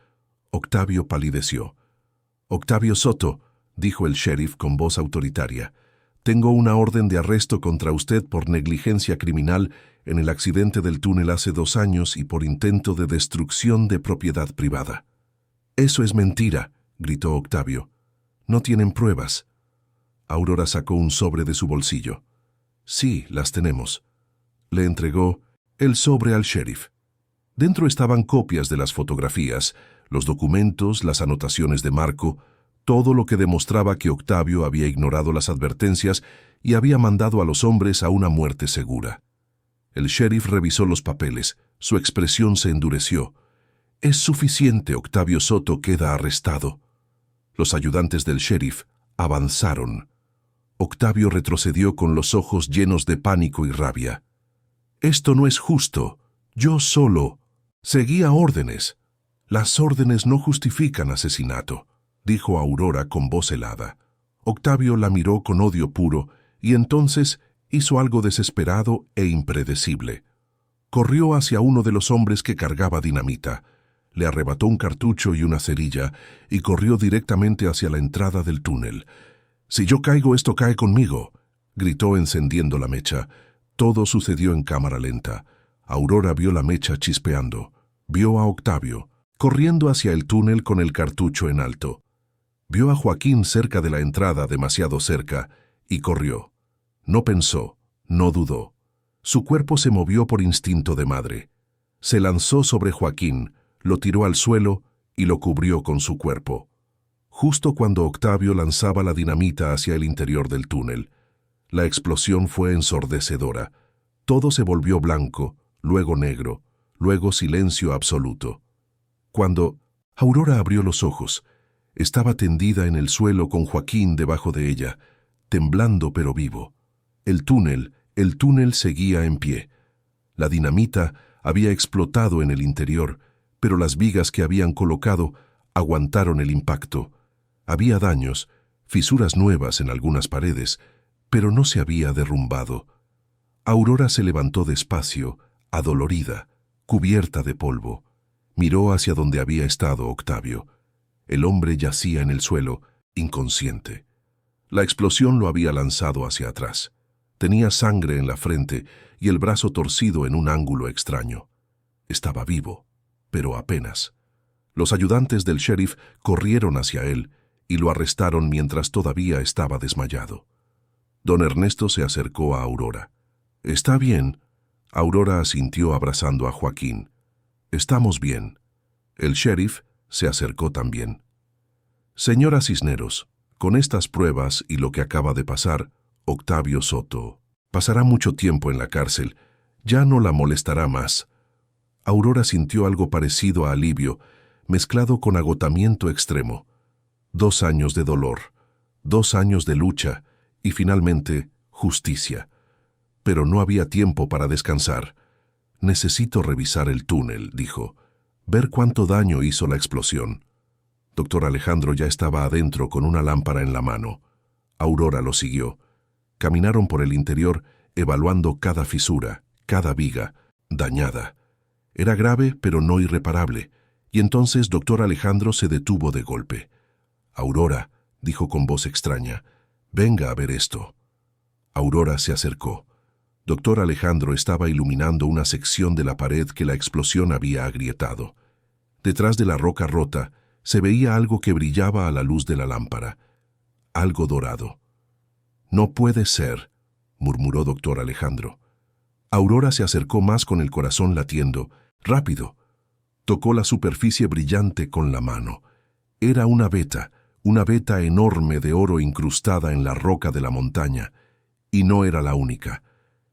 Speaker 1: Octavio palideció. «Octavio Soto», dijo el sheriff con voz autoritaria, «tengo una orden de arresto contra usted por negligencia criminal en el accidente del túnel hace 2 años y por intento de destrucción de propiedad privada». «Eso es mentira», gritó Octavio. «No tienen pruebas». Aurora sacó un sobre de su bolsillo. «Sí, las tenemos». Le entregó el sobre al sheriff. Dentro estaban copias de las fotografías, los documentos, las anotaciones de Marco, todo lo que demostraba que Octavio había ignorado las advertencias y había mandado a los hombres a una muerte segura. El sheriff revisó los papeles. Su expresión se endureció. «Es suficiente, Octavio Soto queda arrestado». Los ayudantes del sheriff avanzaron. Octavio retrocedió con los ojos llenos de pánico y rabia. «Esto no es justo. Yo solo seguía órdenes». «Las órdenes no justifican asesinato», dijo Aurora con voz helada. Octavio la miró con odio puro y entonces hizo algo desesperado e impredecible. Corrió hacia uno de los hombres que cargaba dinamita, le arrebató un cartucho y una cerilla y corrió directamente hacia la entrada del túnel. «Si yo caigo, esto cae conmigo», gritó encendiendo la mecha. Todo sucedió en cámara lenta. Aurora vio la mecha chispeando. Vio a Octavio, corriendo hacia el túnel con el cartucho en alto. Vio a Joaquín cerca de la entrada, demasiado cerca, y corrió. No pensó, no dudó. Su cuerpo se movió por instinto de madre. Se lanzó sobre Joaquín, lo tiró al suelo y lo cubrió con su cuerpo. Justo cuando Octavio lanzaba la dinamita hacia el interior del túnel, la explosión fue ensordecedora. Todo se volvió blanco, luego negro, luego silencio absoluto. Cuando Aurora abrió los ojos, Estaba tendida en el suelo con Joaquín debajo de ella, temblando pero vivo. El túnel seguía en pie. La dinamita había explotado en el interior, pero las vigas que habían colocado aguantaron el impacto. Había daños, fisuras nuevas en algunas paredes, pero no se había derrumbado. Aurora se levantó despacio, adolorida, cubierta de polvo. Miró hacia donde había estado Octavio. El hombre yacía en el suelo, inconsciente. La explosión lo había lanzado hacia atrás. Tenía sangre en la frente y el brazo torcido en un ángulo extraño. Estaba vivo, pero apenas. Los ayudantes del sheriff corrieron hacia él y lo arrestaron mientras todavía estaba desmayado. Don Ernesto se acercó a Aurora. «¿Está bien?» Aurora asintió abrazando a Joaquín. «Estamos bien». El sheriff se acercó también. «Señora Cisneros, con estas pruebas y lo que acaba de pasar, Octavio Soto pasará mucho tiempo en la cárcel. Ya no la molestará más». Aurora sintió algo parecido a alivio, mezclado con agotamiento extremo. 2 años de dolor, 2 años de lucha y finalmente justicia. Pero no había tiempo para descansar. «Necesito revisar el túnel», dijo. «Ver cuánto daño hizo la explosión». Doctor Alejandro ya estaba adentro con una lámpara en la mano. Aurora lo siguió. Caminaron por el interior, evaluando cada fisura, cada viga, dañada. Era grave, pero no irreparable, y entonces doctor Alejandro se detuvo de golpe. «Aurora», dijo con voz extraña, «venga a ver esto». Aurora se acercó. Doctor Alejandro estaba iluminando una sección de la pared que la explosión había agrietado. Detrás de la roca rota se veía algo que brillaba a la luz de la lámpara. Algo dorado. «No puede ser», murmuró doctor Alejandro. Aurora se acercó más con el corazón latiendo. «Rápido». Tocó la superficie brillante con la mano. Era una veta enorme de oro incrustada en la roca de la montaña. Y no era la única.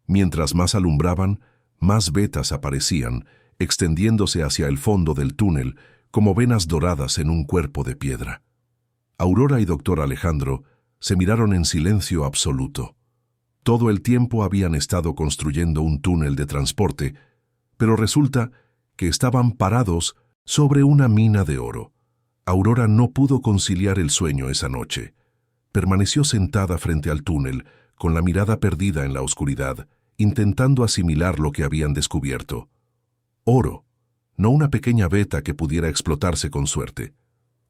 Speaker 1: Mientras más alumbraban, más vetas aparecían, extendiéndose hacia el fondo del túnel, como venas doradas en un cuerpo de piedra. Aurora y doctor Alejandro se miraron en silencio absoluto. Todo el tiempo habían estado construyendo un túnel de transporte, pero resulta que estaban parados sobre una mina de oro. Aurora no pudo conciliar el sueño esa noche. Permaneció sentada frente al túnel, con la mirada perdida en la oscuridad, intentando asimilar lo que habían descubierto. Oro, no una pequeña veta que pudiera explotarse con suerte.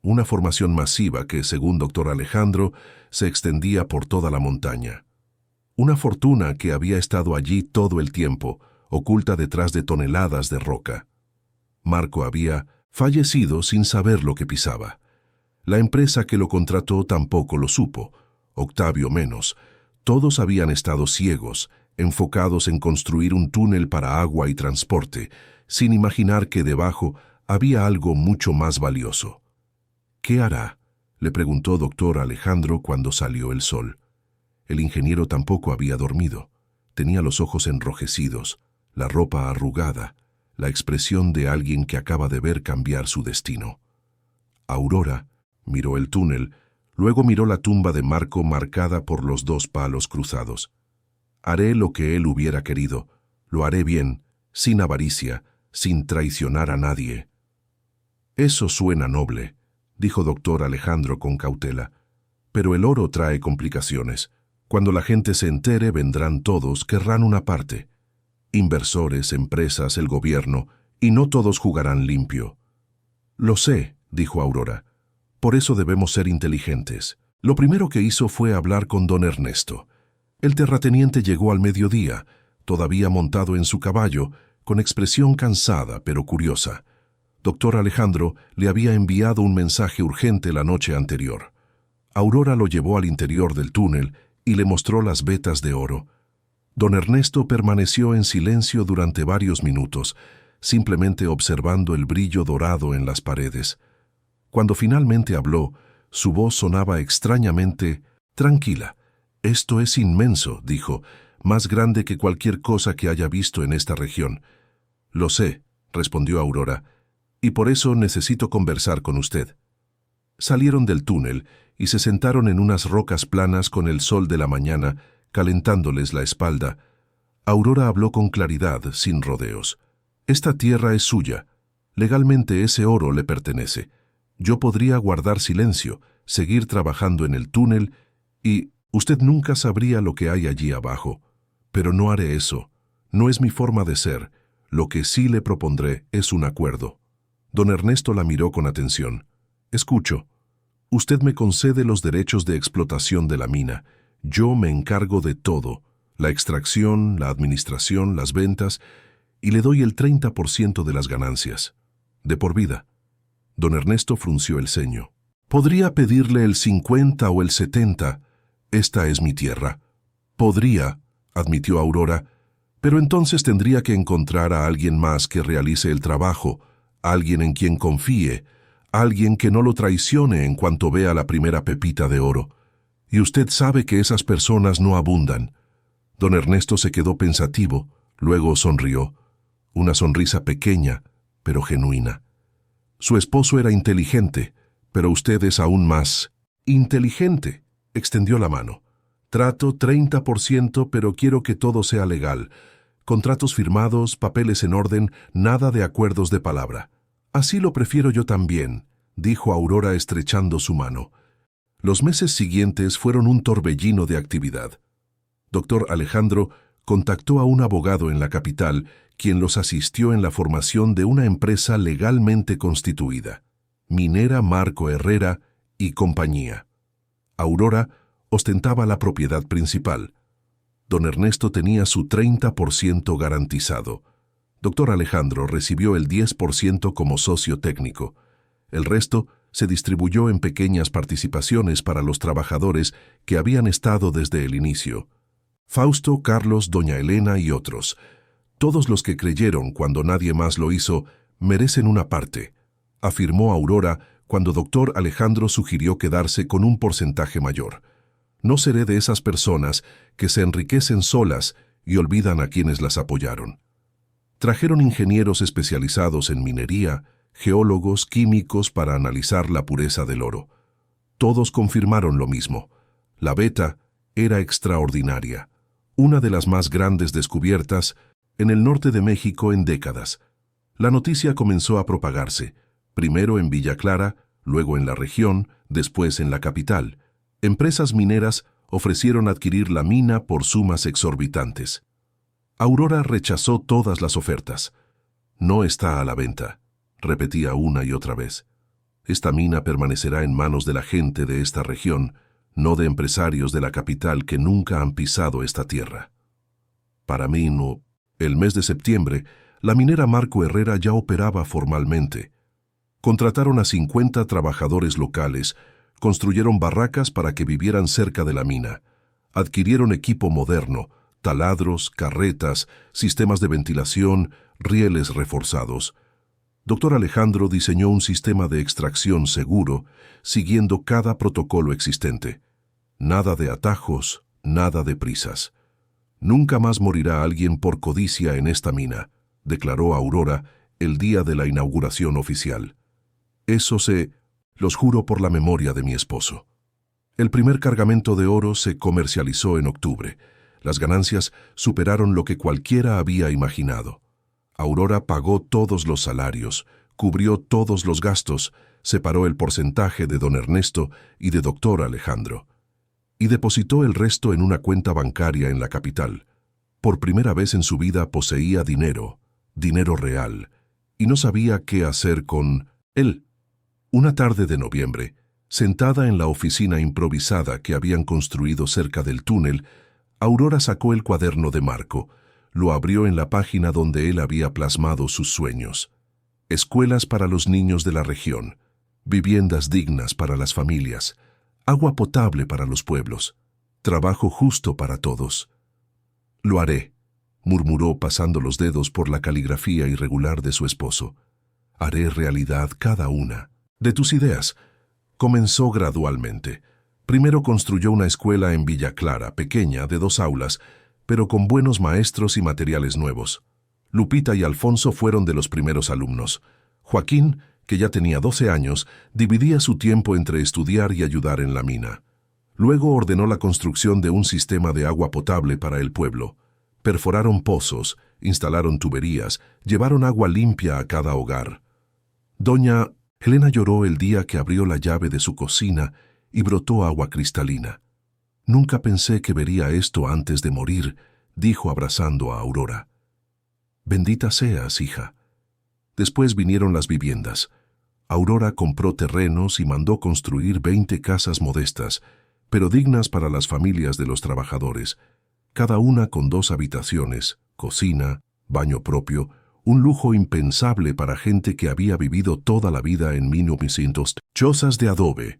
Speaker 1: Una formación masiva que, según doctor Alejandro, se extendía por toda la montaña. Una fortuna que había estado allí todo el tiempo, oculta detrás de toneladas de roca. Marco había fallecido sin saber lo que pisaba. La empresa que lo contrató tampoco lo supo, Octavio menos. Todos habían estado ciegos, enfocados en construir un túnel para agua y transporte, sin imaginar que debajo había algo mucho más valioso. «¿Qué hará?», le preguntó doctor Alejandro cuando salió el sol. El ingeniero tampoco había dormido. Tenía los ojos enrojecidos, la ropa arrugada, la expresión de alguien que acaba de ver cambiar su destino. Aurora miró el túnel, luego miró la tumba de Marco marcada por los 2 palos cruzados. «Haré lo que él hubiera querido. Lo haré bien, sin avaricia, sin traicionar a nadie». «Eso suena noble», dijo doctor Alejandro con cautela. «Pero el oro trae complicaciones. Cuando la gente se entere, vendrán todos, querrán una parte. Inversores, empresas, el gobierno, y no todos jugarán limpio». «Lo sé», dijo Aurora. «Por eso debemos ser inteligentes». Lo primero que hizo fue hablar con don Ernesto. El terrateniente llegó al mediodía, todavía montado en su caballo, con expresión cansada pero curiosa. Doctor Alejandro le había enviado un mensaje urgente la noche anterior. Aurora lo llevó al interior del túnel y le mostró las vetas de oro. Don Ernesto permaneció en silencio durante varios minutos, simplemente observando el brillo dorado en las paredes. Cuando finalmente habló, su voz sonaba extrañamente tranquila. «Esto es inmenso», dijo, «más grande que cualquier cosa que haya visto en esta región». «Lo sé», respondió Aurora, «y por eso necesito conversar con usted». Salieron del túnel y se sentaron en unas rocas planas con el sol de la mañana calentándoles la espalda. Aurora habló con claridad, sin rodeos. Esta tierra es suya. Legalmente ese oro le pertenece. Yo podría guardar silencio, seguir trabajando en el túnel y usted nunca sabría lo que hay allí abajo. Pero no haré eso. No es mi forma de ser. Lo que sí le propondré es un acuerdo. Don Ernesto la miró con atención. Escucho. Usted me concede los derechos de explotación de la mina. Yo me encargo de todo. La extracción, la administración, las ventas, y le doy el 30% de las ganancias. De por vida. Don Ernesto frunció el ceño. Podría pedirle el 50 o el 70. Esta es mi tierra. Podría, admitió Aurora, pero entonces tendría que encontrar a alguien más que realice el trabajo, alguien en quien confíe, alguien que no lo traicione en cuanto vea la primera pepita de oro. Y usted sabe que esas personas no abundan. Don Ernesto se quedó pensativo, luego sonrió. Una sonrisa pequeña, pero genuina. Su esposo era inteligente, pero usted es aún más inteligente. Extendió la mano. Trato 30%, pero quiero que todo sea legal. Contratos firmados, papeles en orden, nada de acuerdos de palabra. Así lo prefiero yo también, dijo Aurora estrechando su mano. Los meses siguientes fueron un torbellino de actividad. Dr. Alejandro contactó a un abogado en la capital, quien los asistió en la formación de una empresa legalmente constituida, Minera Marco Herrera y Compañía. Aurora ostentaba la propiedad principal. Don Ernesto tenía su 30% garantizado. Dr. Alejandro recibió el 10% como socio técnico. El resto se distribuyó en pequeñas participaciones para los trabajadores que habían estado desde el inicio. Fausto, Carlos, doña Elena y otros. Todos los que creyeron cuando nadie más lo hizo, merecen una parte, afirmó Aurora cuando Dr. Alejandro sugirió quedarse con un porcentaje mayor. No seré de esas personas que se enriquecen solas y olvidan a quienes las apoyaron. Trajeron ingenieros especializados en minería, geólogos, químicos para analizar la pureza del oro. Todos confirmaron lo mismo. La veta era extraordinaria, una de las más grandes descubiertas en el norte de México en décadas. La noticia comenzó a propagarse, primero en Villa Clara, luego en la región, después en la capital. Empresas mineras ofrecieron adquirir la mina por sumas exorbitantes. Aurora rechazó todas las ofertas. No está a la venta, repetía una y otra vez. Esta mina permanecerá en manos de la gente de esta región, no de empresarios de la capital que nunca han pisado esta tierra. Para mí no. El mes de septiembre, la minera Marco Herrera ya operaba formalmente. Contrataron a 50 trabajadores locales, construyeron barracas para que vivieran cerca de la mina, adquirieron equipo moderno, taladros, carretas, sistemas de ventilación, rieles reforzados. Dr. Alejandro diseñó un sistema de extracción seguro, siguiendo cada protocolo existente. Nada de atajos, nada de prisas. Nunca más morirá alguien por codicia en esta mina, declaró Aurora el día de la inauguración oficial. Eso los juro por la memoria de mi esposo. El primer cargamento de oro se comercializó en octubre. Las ganancias superaron lo que cualquiera había imaginado. Aurora pagó todos los salarios, cubrió todos los gastos, separó el porcentaje de don Ernesto y de Dr. Alejandro, y depositó el resto en una cuenta bancaria en la capital. Por primera vez en su vida poseía dinero, dinero real, y no sabía qué hacer con él. Una tarde de noviembre, sentada en la oficina improvisada que habían construido cerca del túnel, Aurora sacó el cuaderno de Marco, lo abrió en la página donde él había plasmado sus sueños. Escuelas para los niños de la región, viviendas dignas para las familias, agua potable para los pueblos, trabajo justo para todos. Lo haré, murmuró pasando los dedos por la caligrafía irregular de su esposo. Haré realidad cada una de tus ideas. Comenzó gradualmente. Primero construyó una escuela en Villa Clara, pequeña, de 2 aulas, pero con buenos maestros y materiales nuevos. Lupita y Alfonso fueron de los primeros alumnos. Joaquín, que ya tenía 12 años, dividía su tiempo entre estudiar y ayudar en la mina. Luego ordenó la construcción de un sistema de agua potable para el pueblo. Perforaron pozos, instalaron tuberías, llevaron agua limpia a cada hogar. Doña Helena lloró el día que abrió la llave de su cocina y brotó agua cristalina. «Nunca pensé que vería esto antes de morir», dijo abrazando a Aurora. «Bendita seas, hija». Después vinieron las viviendas. Aurora compró terrenos y mandó construir 20 casas modestas, pero dignas para las familias de los trabajadores, cada una con 2 habitaciones, cocina, baño propio, un lujo impensable para gente que había vivido toda la vida en 1900. Chozas de adobe.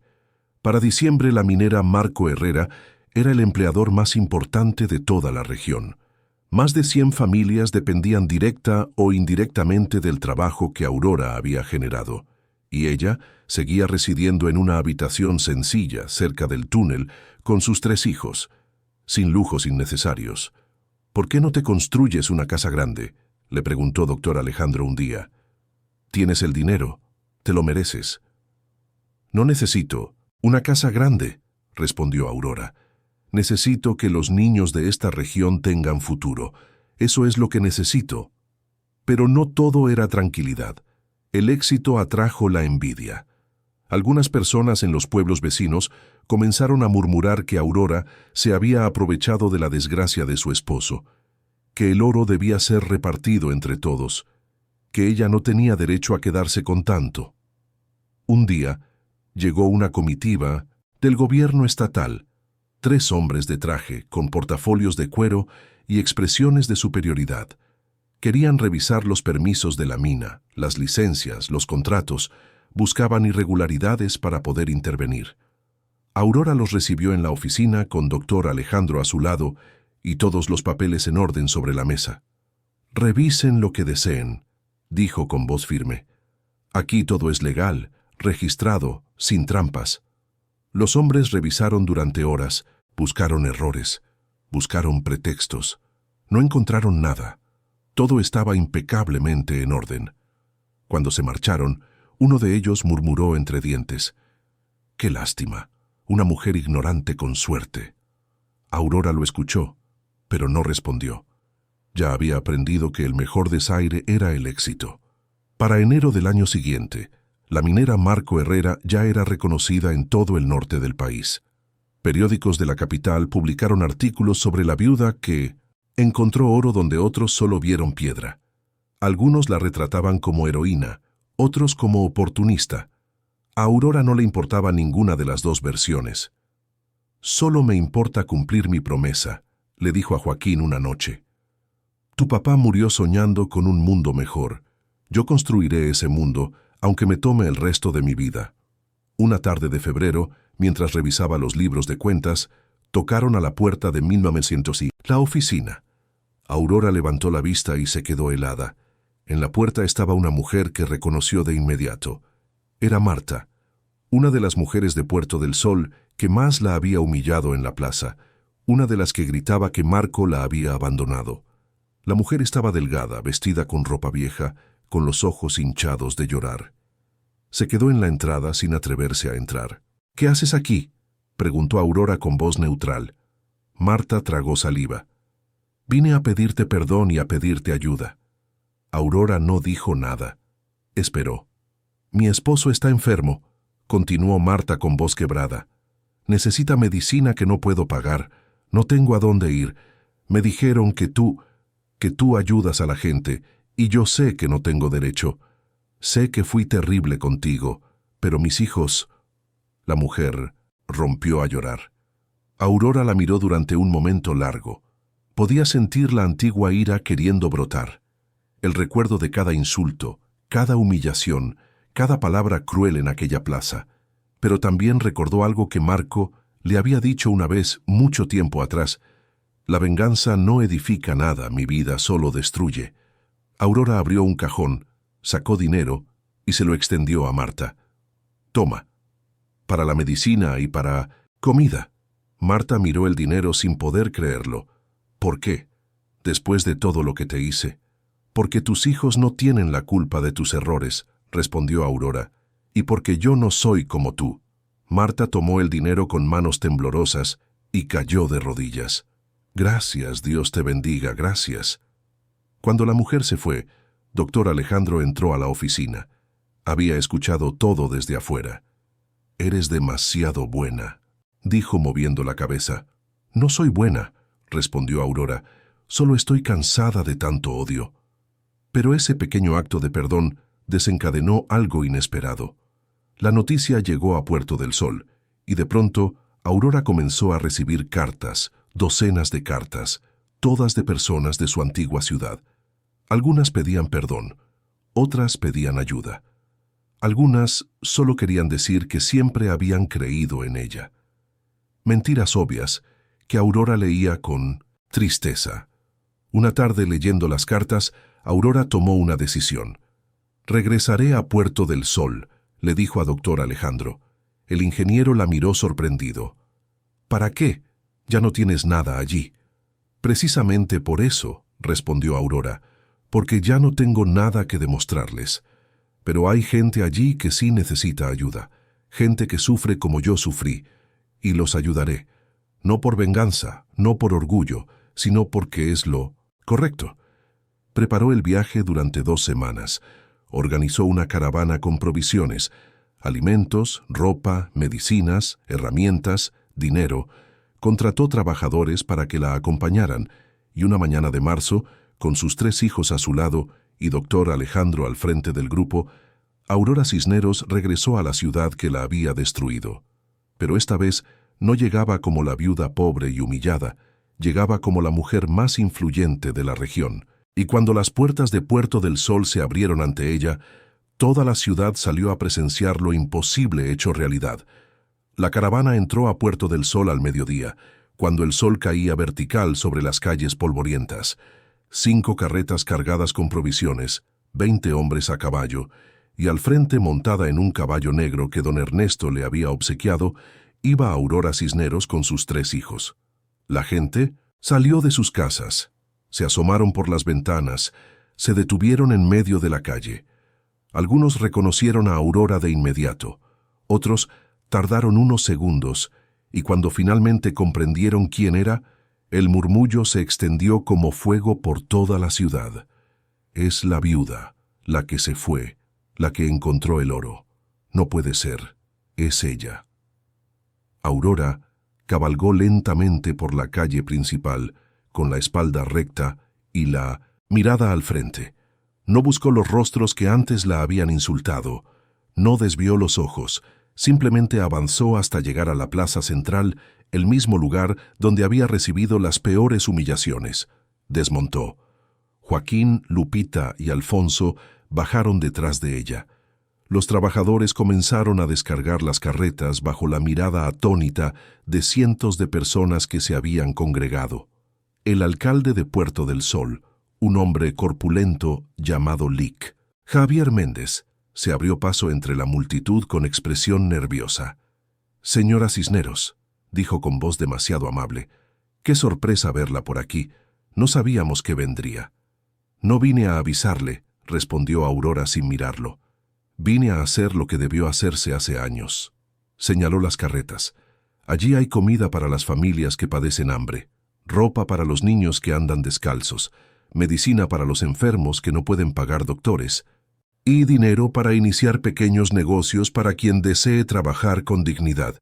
Speaker 1: Para diciembre, la minera Marco Herrera era el empleador más importante de toda la región. Más de 100 familias dependían directa o indirectamente del trabajo que Aurora había generado, y ella seguía residiendo en una habitación sencilla cerca del túnel con sus 3 hijos, sin lujos innecesarios. «¿Por qué no te construyes una casa grande?», le preguntó doctor Alejandro un día. «Tienes el dinero, te lo mereces». «No necesito una casa grande», respondió Aurora. «Necesito que los niños de esta región tengan futuro. Eso es lo que necesito». Pero no todo era tranquilidad. El éxito atrajo la envidia. Algunas personas en los pueblos vecinos comenzaron a murmurar que Aurora se había aprovechado de la desgracia de su esposo, que el oro debía ser repartido entre todos, que ella no tenía derecho a quedarse con tanto. Un día llegó una comitiva del gobierno estatal, 3 hombres de traje con portafolios de cuero y expresiones de superioridad. Querían revisar los permisos de la mina, las licencias, los contratos, buscaban irregularidades para poder intervenir. Aurora los recibió en la oficina con doctor Alejandro a su lado y todos los papeles en orden sobre la mesa. «Revisen lo que deseen», dijo con voz firme. «Aquí todo es legal, registrado, sin trampas». Los hombres revisaron durante horas, buscaron errores, buscaron pretextos. No encontraron nada. Todo estaba impecablemente en orden. Cuando se marcharon, uno de ellos murmuró entre dientes: «Qué lástima, una mujer ignorante con suerte». Aurora lo escuchó, pero no respondió. Ya había aprendido que el mejor desaire era el éxito. Para enero del año siguiente, la minera Marco Herrera ya era reconocida en todo el norte del país. Periódicos de la capital publicaron artículos sobre la viuda que encontró oro donde otros solo vieron piedra. Algunos la retrataban como heroína, otros como oportunista. A Aurora no le importaba ninguna de las 2 versiones. «Solo me importa cumplir mi promesa», le dijo a Joaquín una noche. «Tu papá murió soñando con un mundo mejor. Yo construiré ese mundo, aunque me tome el resto de mi vida». Una tarde de febrero, mientras revisaba los libros de cuentas, tocaron a la puerta de 1900 y la oficina. Aurora levantó la vista y se quedó helada. En la puerta estaba una mujer que reconoció de inmediato. Era Marta, una de las mujeres de Puerto del Sol que más la había humillado en la plaza, una de las que gritaba que Marco la había abandonado. La mujer estaba delgada, vestida con ropa vieja, con los ojos hinchados de llorar. Se quedó en la entrada sin atreverse a entrar. «¿Qué haces aquí?», preguntó Aurora con voz neutral. Marta tragó saliva. «Vine a pedirte perdón y a pedirte ayuda». Aurora no dijo nada. Esperó. «Mi esposo está enfermo», continuó Marta con voz quebrada. «Necesita medicina que no puedo pagar. No tengo a dónde ir. Me dijeron que tú ayudas a la gente, y yo sé que no tengo derecho. Sé que fui terrible contigo, pero mis hijos...». La mujer rompió a llorar. Aurora la miró durante un momento largo. Podía sentir la antigua ira queriendo brotar. El recuerdo de cada insulto, cada humillación, cada palabra cruel en aquella plaza. Pero también recordó algo que Marco le había dicho una vez mucho tiempo atrás: «La venganza no edifica nada, mi vida solo destruye». Aurora abrió un cajón, sacó dinero y se lo extendió a Marta. «Toma, para la medicina y para comida». Marta miró el dinero sin poder creerlo. «¿Por qué? Después de todo lo que te hice». «Porque tus hijos no tienen la culpa de tus errores», respondió Aurora, y porque yo no soy como tú. Marta tomó el dinero con manos temblorosas y cayó de rodillas. Gracias, Dios te bendiga, gracias. Cuando la mujer se fue, doctor Alejandro entró a la oficina. Había escuchado todo desde afuera. Eres demasiado buena, dijo moviendo la cabeza. No soy buena, respondió Aurora, solo estoy cansada de tanto odio. Pero ese pequeño acto de perdón desencadenó algo inesperado. La noticia llegó a Puerto del Sol, y de pronto Aurora comenzó a recibir cartas, docenas de cartas, todas de personas de su antigua ciudad. Algunas pedían perdón, otras pedían ayuda. Algunas solo querían decir que siempre habían creído en ella. Mentiras obvias que Aurora leía con tristeza. Una tarde leyendo las cartas, Aurora tomó una decisión. Regresaré a Puerto del Sol, le dijo a doctor Alejandro. El ingeniero la miró sorprendido. ¿Para qué? Ya no tienes nada allí. Precisamente por eso, respondió Aurora, porque ya no tengo nada que demostrarles. Pero hay gente allí que sí necesita ayuda, gente que sufre como yo sufrí, y los ayudaré. No por venganza, no por orgullo, sino porque es lo correcto. Preparó el viaje durante 2 semanas. Organizó una caravana con provisiones, alimentos, ropa, medicinas, herramientas, dinero. Contrató trabajadores para que la acompañaran, y una mañana de marzo, con sus 3 hijos a su lado y doctor Alejandro al frente del grupo, Aurora Cisneros regresó a la ciudad que la había destruido. Pero esta vez no llegaba como la viuda pobre y humillada, llegaba como la mujer más influyente de la región. Y cuando las puertas de Puerto del Sol se abrieron ante ella, toda la ciudad salió a presenciar lo imposible hecho realidad. La caravana entró a Puerto del Sol al mediodía, cuando el sol caía vertical sobre las calles polvorientas. 5 carretas cargadas con provisiones, 20 hombres a caballo, y al frente, montada en un caballo negro que don Ernesto le había obsequiado, iba Aurora Cisneros con sus 3 hijos. La gente salió de sus casas, se asomaron por las ventanas, se detuvieron en medio de la calle. Algunos reconocieron a Aurora de inmediato, otros tardaron unos segundos, y cuando finalmente comprendieron quién era, el murmullo se extendió como fuego por toda la ciudad. Es la viuda, la que se fue, la que encontró el oro. No puede ser, es ella. Aurora cabalgó lentamente por la calle principal, con la espalda recta y la mirada al frente. No buscó los rostros que antes la habían insultado, no desvió los ojos, simplemente avanzó hasta llegar a la plaza central, el mismo lugar donde había recibido las peores humillaciones. Desmontó. Joaquín, Lupita y Alfonso bajaron detrás de ella. Los trabajadores comenzaron a descargar las carretas bajo la mirada atónita de cientos de personas que se habían congregado. El alcalde de Puerto del Sol, un hombre corpulento llamado Lic, Javier Méndez, se abrió paso entre la multitud con expresión nerviosa. «Señora Cisneros», dijo con voz demasiado amable, «qué sorpresa verla por aquí. No sabíamos que vendría». «No vine a avisarle», respondió Aurora sin mirarlo. «Vine a hacer lo que debió hacerse hace años». Señaló las carretas. «Allí hay comida para las familias que padecen hambre, ropa para los niños que andan descalzos, medicina para los enfermos que no pueden pagar doctores, y dinero para iniciar pequeños negocios para quien desee trabajar con dignidad».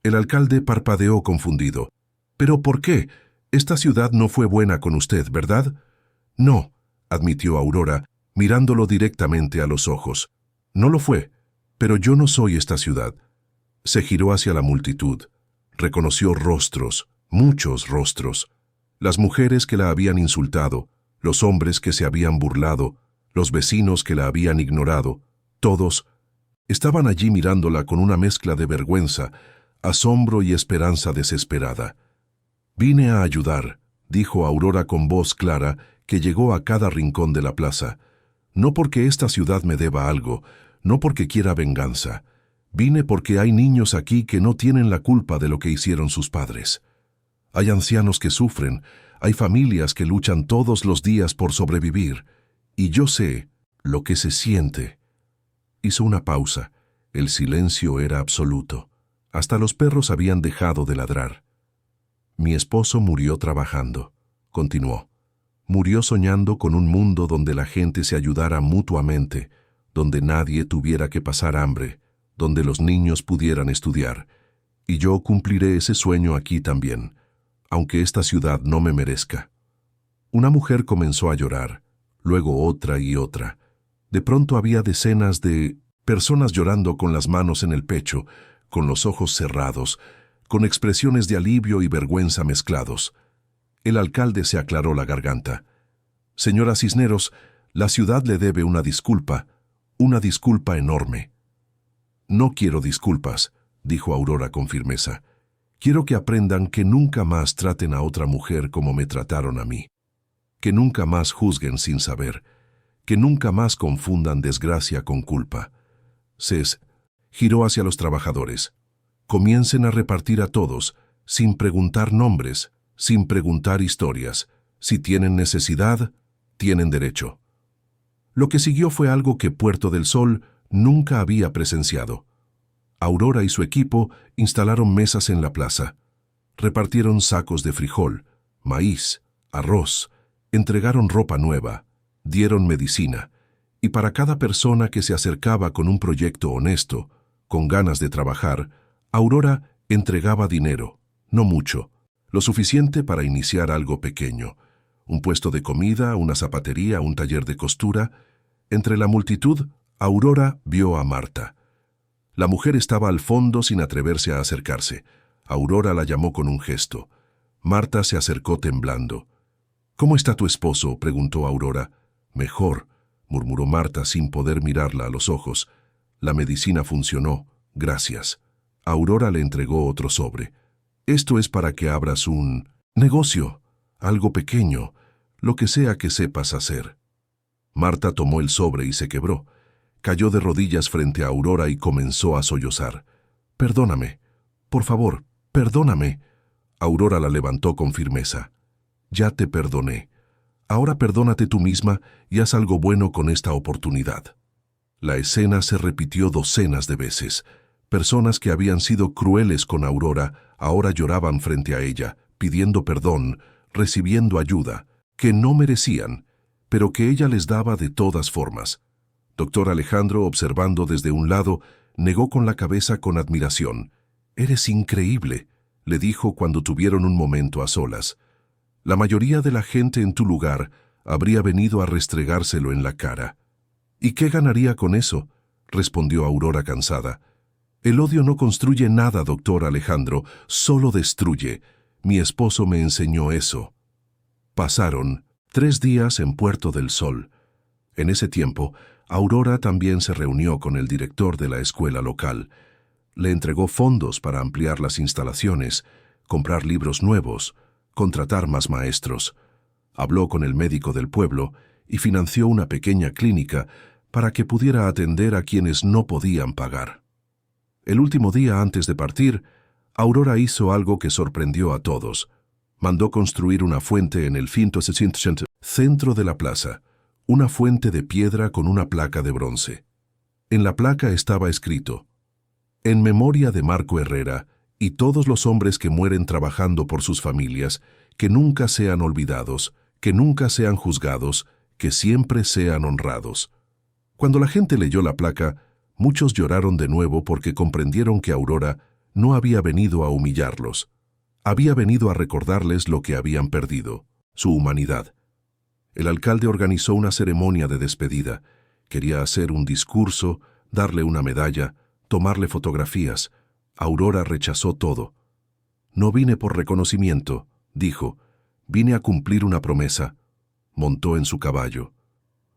Speaker 1: El alcalde parpadeó confundido. «¿Pero por qué? Esta ciudad no fue buena con usted, ¿verdad?» «No», admitió Aurora, mirándolo directamente a los ojos. «No lo fue, pero yo no soy esta ciudad». Se giró hacia la multitud. Reconoció rostros, muchos rostros. Las mujeres que la habían insultado, los hombres que se habían burlado, los vecinos que la habían ignorado, todos estaban allí mirándola con una mezcla de vergüenza, asombro y esperanza desesperada. «Vine a ayudar», dijo Aurora con voz clara que llegó a cada rincón de la plaza. «No porque esta ciudad me deba algo, no porque quiera venganza. Vine porque hay niños aquí que no tienen la culpa de lo que hicieron sus padres. Hay ancianos que sufren, hay familias que luchan todos los días por sobrevivir, y yo sé lo que se siente». Hizo una pausa. El silencio era absoluto. Hasta los perros habían dejado de ladrar. Mi esposo murió trabajando, continuó. Murió soñando con un mundo donde la gente se ayudara mutuamente, donde nadie tuviera que pasar hambre, donde los niños pudieran estudiar. Y yo cumpliré ese sueño aquí también, aunque esta ciudad no me merezca. Una mujer comenzó a llorar, luego otra y otra. De pronto había decenas de personas llorando con las manos en el pecho, con los ojos cerrados, con expresiones de alivio y vergüenza mezclados. El alcalde se aclaró la garganta. Señora Cisneros, la ciudad le debe una disculpa enorme. No quiero disculpas, dijo Aurora con firmeza. Quiero que aprendan que nunca más traten a otra mujer como me trataron a mí. Que nunca más juzguen sin saber. Que nunca más confundan desgracia con culpa. Cés giró hacia los trabajadores. Comiencen a repartir a todos, sin preguntar nombres, sin preguntar historias. Si tienen necesidad, tienen derecho. Lo que siguió fue algo que Puerto del Sol nunca había presenciado. Aurora y su equipo instalaron mesas en la plaza. Repartieron sacos de frijol, maíz, arroz, entregaron ropa nueva, dieron medicina, y para cada persona que se acercaba con un proyecto honesto, con ganas de trabajar, Aurora entregaba dinero, no mucho, lo suficiente para iniciar algo pequeño. Un puesto de comida, una zapatería, un taller de costura. Entre la multitud, Aurora vio a Marta. La mujer estaba al fondo sin atreverse a acercarse. Aurora la llamó con un gesto. Marta se acercó temblando. «¿Cómo está tu esposo?», preguntó Aurora. «Mejor», murmuró Marta sin poder mirarla a los ojos. «La medicina funcionó, gracias». Aurora le entregó otro sobre. «Esto es para que abras un negocio, algo pequeño, lo que sea que sepas hacer». Marta tomó el sobre y se quebró. Cayó de rodillas frente a Aurora y comenzó a sollozar. «Perdóname, por favor, perdóname». Aurora la levantó con firmeza. «Ya te perdoné. Ahora perdónate tú misma y haz algo bueno con esta oportunidad». La escena se repitió docenas de veces. Personas que habían sido crueles con Aurora ahora lloraban frente a ella, pidiendo perdón, recibiendo ayuda, que no merecían, pero que ella les daba de todas formas. Doctor Alejandro, observando desde un lado, negó con la cabeza con admiración. «Eres increíble», le dijo cuando tuvieron un momento a solas. «La mayoría de la gente en tu lugar habría venido a restregárselo en la cara». «¿Y qué ganaría con eso?», respondió Aurora cansada. «El odio no construye nada, doctor Alejandro, solo destruye. Mi esposo me enseñó eso». Pasaron 3 días en Puerto del Sol. En ese tiempo, Aurora también se reunió con el director de la escuela local. Le entregó fondos para ampliar las instalaciones, comprar libros nuevos, contratar más maestros. Habló con el médico del pueblo y financió una pequeña clínica para que pudiera atender a quienes no podían pagar. El último día antes de partir, Aurora hizo algo que sorprendió a todos. Mandó construir una fuente en el centro de la plaza, una fuente de piedra con una placa de bronce. En la placa estaba escrito: «En memoria de Marco Herrera y todos los hombres que mueren trabajando por sus familias, que nunca sean olvidados, que nunca sean juzgados, que siempre sean honrados». Cuando la gente leyó la placa, muchos lloraron de nuevo porque comprendieron que Aurora no había venido a humillarlos. Había venido a recordarles lo que habían perdido, su humanidad. El alcalde organizó una ceremonia de despedida. Quería hacer un discurso, darle una medalla, tomarle fotografías. Aurora rechazó todo. «No vine por reconocimiento», dijo. «Vine a cumplir una promesa». Montó en su caballo.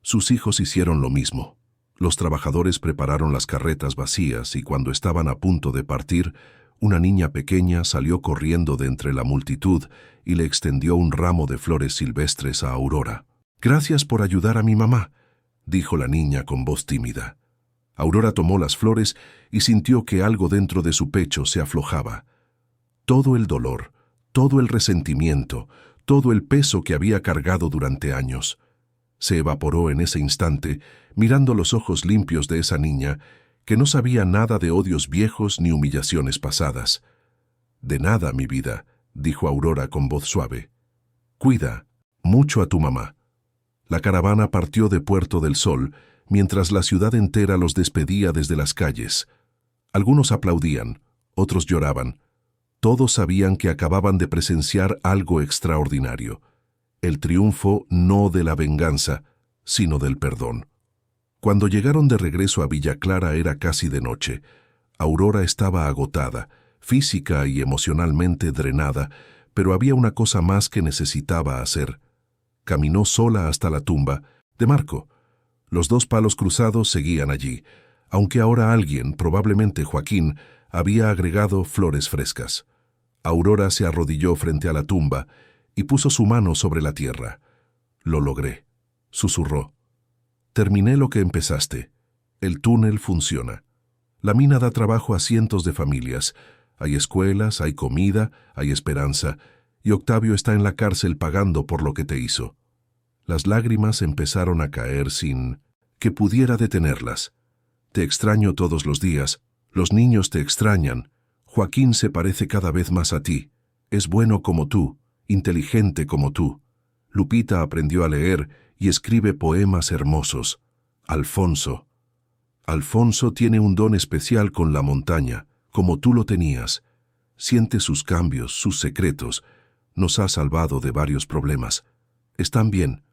Speaker 1: Sus hijos hicieron lo mismo. Los trabajadores prepararon las carretas vacías y cuando estaban a punto de partir, una niña pequeña salió corriendo de entre la multitud y le extendió un ramo de flores silvestres a Aurora. «Gracias por ayudar a mi mamá», dijo la niña con voz tímida. Aurora tomó las flores y sintió que algo dentro de su pecho se aflojaba. Todo el dolor, todo el resentimiento, todo el peso que había cargado durante años. se evaporó en ese instante, mirando los ojos limpios de esa niña, que no sabía nada de odios viejos ni humillaciones pasadas. «De nada, mi vida», dijo Aurora con voz suave. «Cuida mucho a tu mamá». La caravana partió de Puerto del Sol, mientras la ciudad entera los despedía desde las calles. Algunos aplaudían, otros lloraban. Todos sabían que acababan de presenciar algo extraordinario. El triunfo no de la venganza, sino del perdón. Cuando llegaron de regreso a Villa Clara era casi de noche. Aurora estaba agotada, física y emocionalmente drenada, pero había una cosa más que necesitaba hacer. Caminó sola hasta la tumba de Marco. Los 2 palos cruzados seguían allí, aunque ahora alguien, probablemente Joaquín, había agregado flores frescas. Aurora se arrodilló frente a la tumba y puso su mano sobre la tierra. «Lo logré», susurró. «Terminé lo que empezaste. El túnel funciona. La mina da trabajo a cientos de familias. Hay escuelas, hay comida, hay esperanza, y Octavio está en la cárcel pagando por lo que te hizo». Las lágrimas empezaron a caer sin que pudiera detenerlas. «Te extraño todos los días. Los niños te extrañan. Joaquín se parece cada vez más a ti. Es bueno como tú, inteligente como tú. Lupita aprendió a leer y escribe poemas hermosos. Alfonso. Alfonso tiene un don especial con la montaña, como tú lo tenías. Siente sus cambios, sus secretos. Nos ha salvado de varios problemas. Están bien.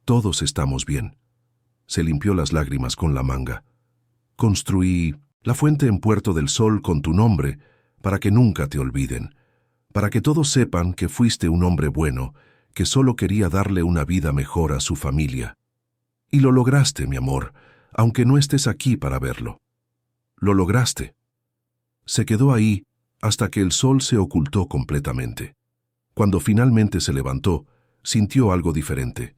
Speaker 1: Todos estamos bien». Se limpió las lágrimas con la manga. «Construí la fuente en Puerto del Sol con tu nombre, para que nunca te olviden, para que todos sepan que fuiste un hombre bueno, que solo quería darle una vida mejor a su familia. Y lo lograste, mi amor, aunque no estés aquí para verlo. Lo lograste». Se quedó ahí hasta que el sol se ocultó completamente. Cuando finalmente se levantó, sintió algo diferente.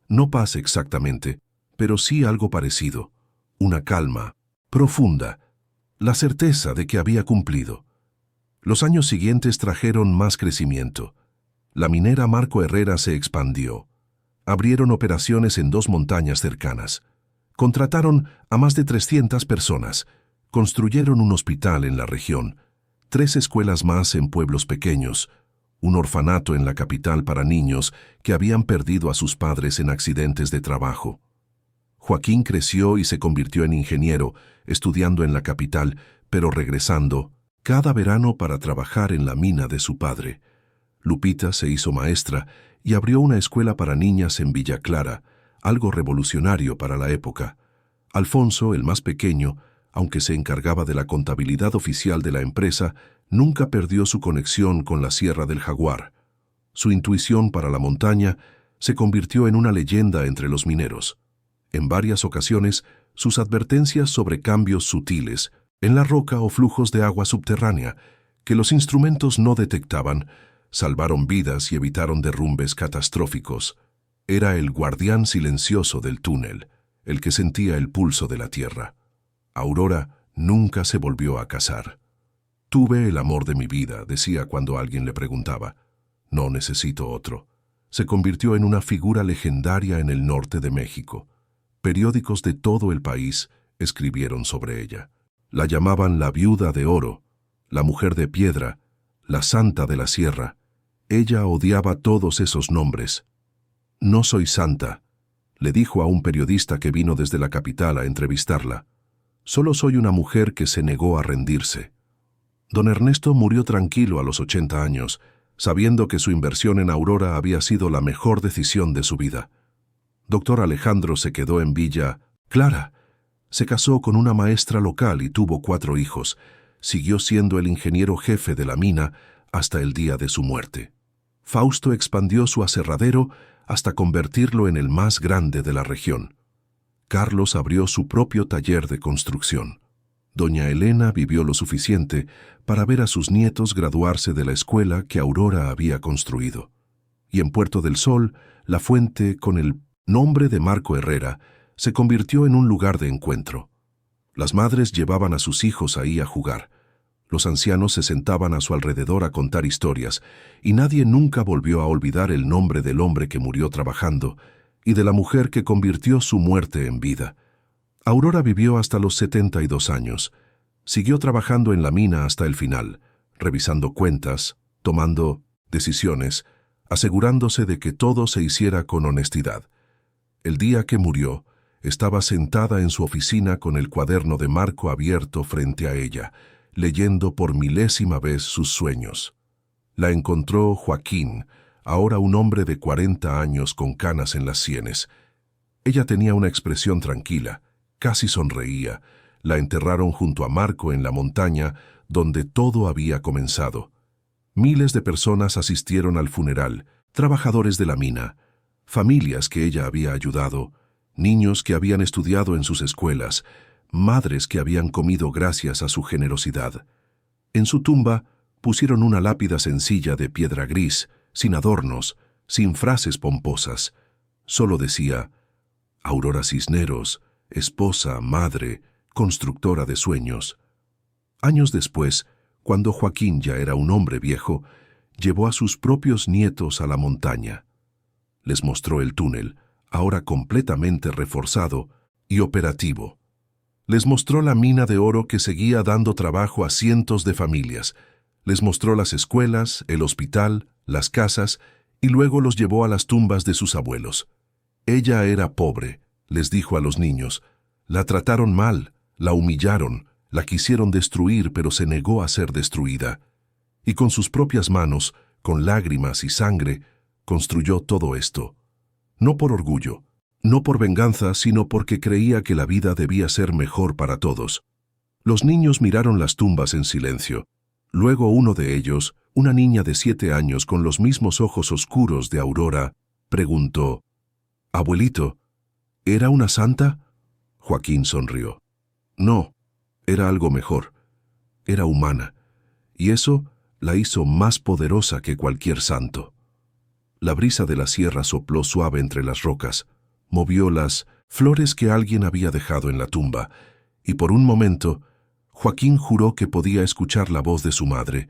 Speaker 1: No paz exactamente, pero sí algo parecido. Una calma profunda, la certeza de que había cumplido. Los años siguientes trajeron más crecimiento. La minera Marco Herrera se expandió. Abrieron operaciones en 2 montañas cercanas. Contrataron a más de 300 personas. Construyeron un hospital en la región, 3 escuelas más en pueblos pequeños, un orfanato en la capital para niños que habían perdido a sus padres en accidentes de trabajo. Joaquín creció y se convirtió en ingeniero, estudiando en la capital, pero regresando cada verano para trabajar en la mina de su padre. Lupita se hizo maestra y abrió una escuela para niñas en Villa Clara, algo revolucionario para la época. Alfonso, el más pequeño, aunque se encargaba de la contabilidad oficial de la empresa, nunca perdió su conexión con la Sierra del Jaguar. Su intuición para la montaña se convirtió en una leyenda entre los mineros. En varias ocasiones, sus advertencias sobre cambios sutiles en la roca o flujos de agua subterránea que los instrumentos no detectaban, salvaron vidas y evitaron derrumbes catastróficos. Era el guardián silencioso del túnel, el que sentía el pulso de la tierra. Aurora nunca se volvió a casar. «Tuve el amor de mi vida», decía cuando alguien le preguntaba. «No necesito otro». Se convirtió en una figura legendaria en el norte de México. Periódicos de todo el país escribieron sobre ella. La llamaban la viuda de oro, la mujer de piedra, la santa de la sierra. Ella odiaba todos esos nombres. «No soy santa», le dijo a un periodista que vino desde la capital a entrevistarla. «Solo soy una mujer que se negó a rendirse». Don Ernesto murió tranquilo a los 80 años, sabiendo que su inversión en Aurora había sido la mejor decisión de su vida. Doctor Alejandro se quedó en Villa Clara. Se casó con una maestra local y tuvo 4 hijos. Siguió siendo el ingeniero jefe de la mina hasta el día de su muerte. Fausto expandió su aserradero hasta convertirlo en el más grande de la región. Carlos abrió su propio taller de construcción. Doña Elena vivió lo suficiente para ver a sus nietos graduarse de la escuela que Aurora había construido. Y en Puerto del Sol, la fuente, con el nombre de Marco Herrera, se convirtió en un lugar de encuentro. Las madres llevaban a sus hijos ahí a jugar. Los ancianos se sentaban a su alrededor a contar historias, y nadie nunca volvió a olvidar el nombre del hombre que murió trabajando, y de la mujer que convirtió su muerte en vida. Aurora vivió hasta los 72 años. Siguió trabajando en la mina hasta el final, revisando cuentas, tomando decisiones, asegurándose de que todo se hiciera con honestidad. El día que murió, estaba sentada en su oficina con el cuaderno de marco abierto frente a ella, leyendo por milésima vez sus sueños. La encontró Joaquín, ahora un hombre de 40 años con canas en las sienes. Ella tenía una expresión tranquila, casi sonreía. La enterraron junto a Marco en la montaña, donde todo había comenzado. Miles de personas asistieron al funeral, trabajadores de la mina, familias que ella había ayudado, niños que habían estudiado en sus escuelas, madres que habían comido gracias a su generosidad. En su tumba pusieron una lápida sencilla de piedra gris, sin adornos, sin frases pomposas. Solo decía: Aurora Cisneros, esposa, madre, constructora de sueños. Años después, cuando Joaquín ya era un hombre viejo, llevó a sus propios nietos a la montaña. Les mostró el túnel, ahora completamente reforzado y operativo. Les mostró la mina de oro que seguía dando trabajo a cientos de familias. Les mostró las escuelas, el hospital, las casas, y luego los llevó a las tumbas de sus abuelos. Ella era pobre, les dijo a los niños. La trataron mal, la humillaron, la quisieron destruir, pero se negó a ser destruida. Y con sus propias manos, con lágrimas y sangre, construyó todo esto. No por orgullo, no por venganza, sino porque creía que la vida debía ser mejor para todos. Los niños miraron las tumbas en silencio. Luego uno de ellos, una niña de 7 años con los mismos ojos oscuros de Aurora, preguntó: «Abuelito, ¿era una santa?» Joaquín sonrió. No, era algo mejor. Era humana, y eso la hizo más poderosa que cualquier santo. La brisa de la sierra sopló suave entre las rocas, movió las flores que alguien había dejado en la tumba, y por un momento Joaquín juró que podía escuchar la voz de su madre,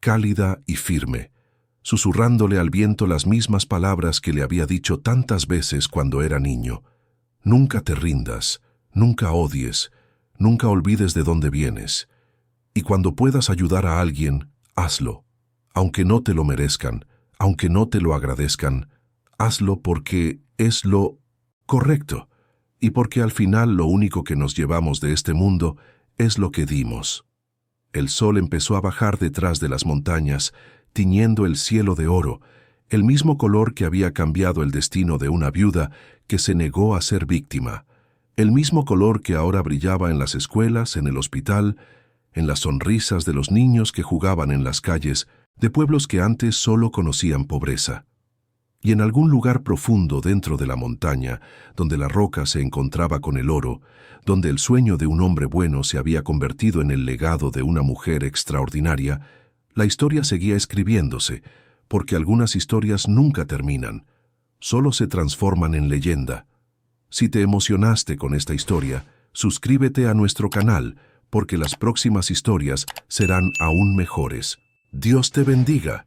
Speaker 1: cálida y firme, susurrándole al viento las mismas palabras que le había dicho tantas veces cuando era niño. Nunca te rindas, nunca odies, nunca olvides de dónde vienes, y cuando puedas ayudar a alguien, hazlo, aunque no te lo merezcan, aunque no te lo agradezcan, hazlo porque es lo correcto, y porque al final lo único que nos llevamos de este mundo es lo que dimos. El sol empezó a bajar detrás de las montañas, tiñendo el cielo de oro, el mismo color que había cambiado el destino de una viuda que se negó a ser víctima, el mismo color que ahora brillaba en las escuelas, en el hospital, en las sonrisas de los niños que jugaban en las calles de pueblos que antes solo conocían pobreza. Y en algún lugar profundo dentro de la montaña, donde la roca se encontraba con el oro, donde el sueño de un hombre bueno se había convertido en el legado de una mujer extraordinaria, la historia seguía escribiéndose, porque algunas historias nunca terminan, solo se transforman en leyenda. Si te emocionaste con esta historia, suscríbete a nuestro canal, porque las próximas historias serán aún mejores. Dios te bendiga.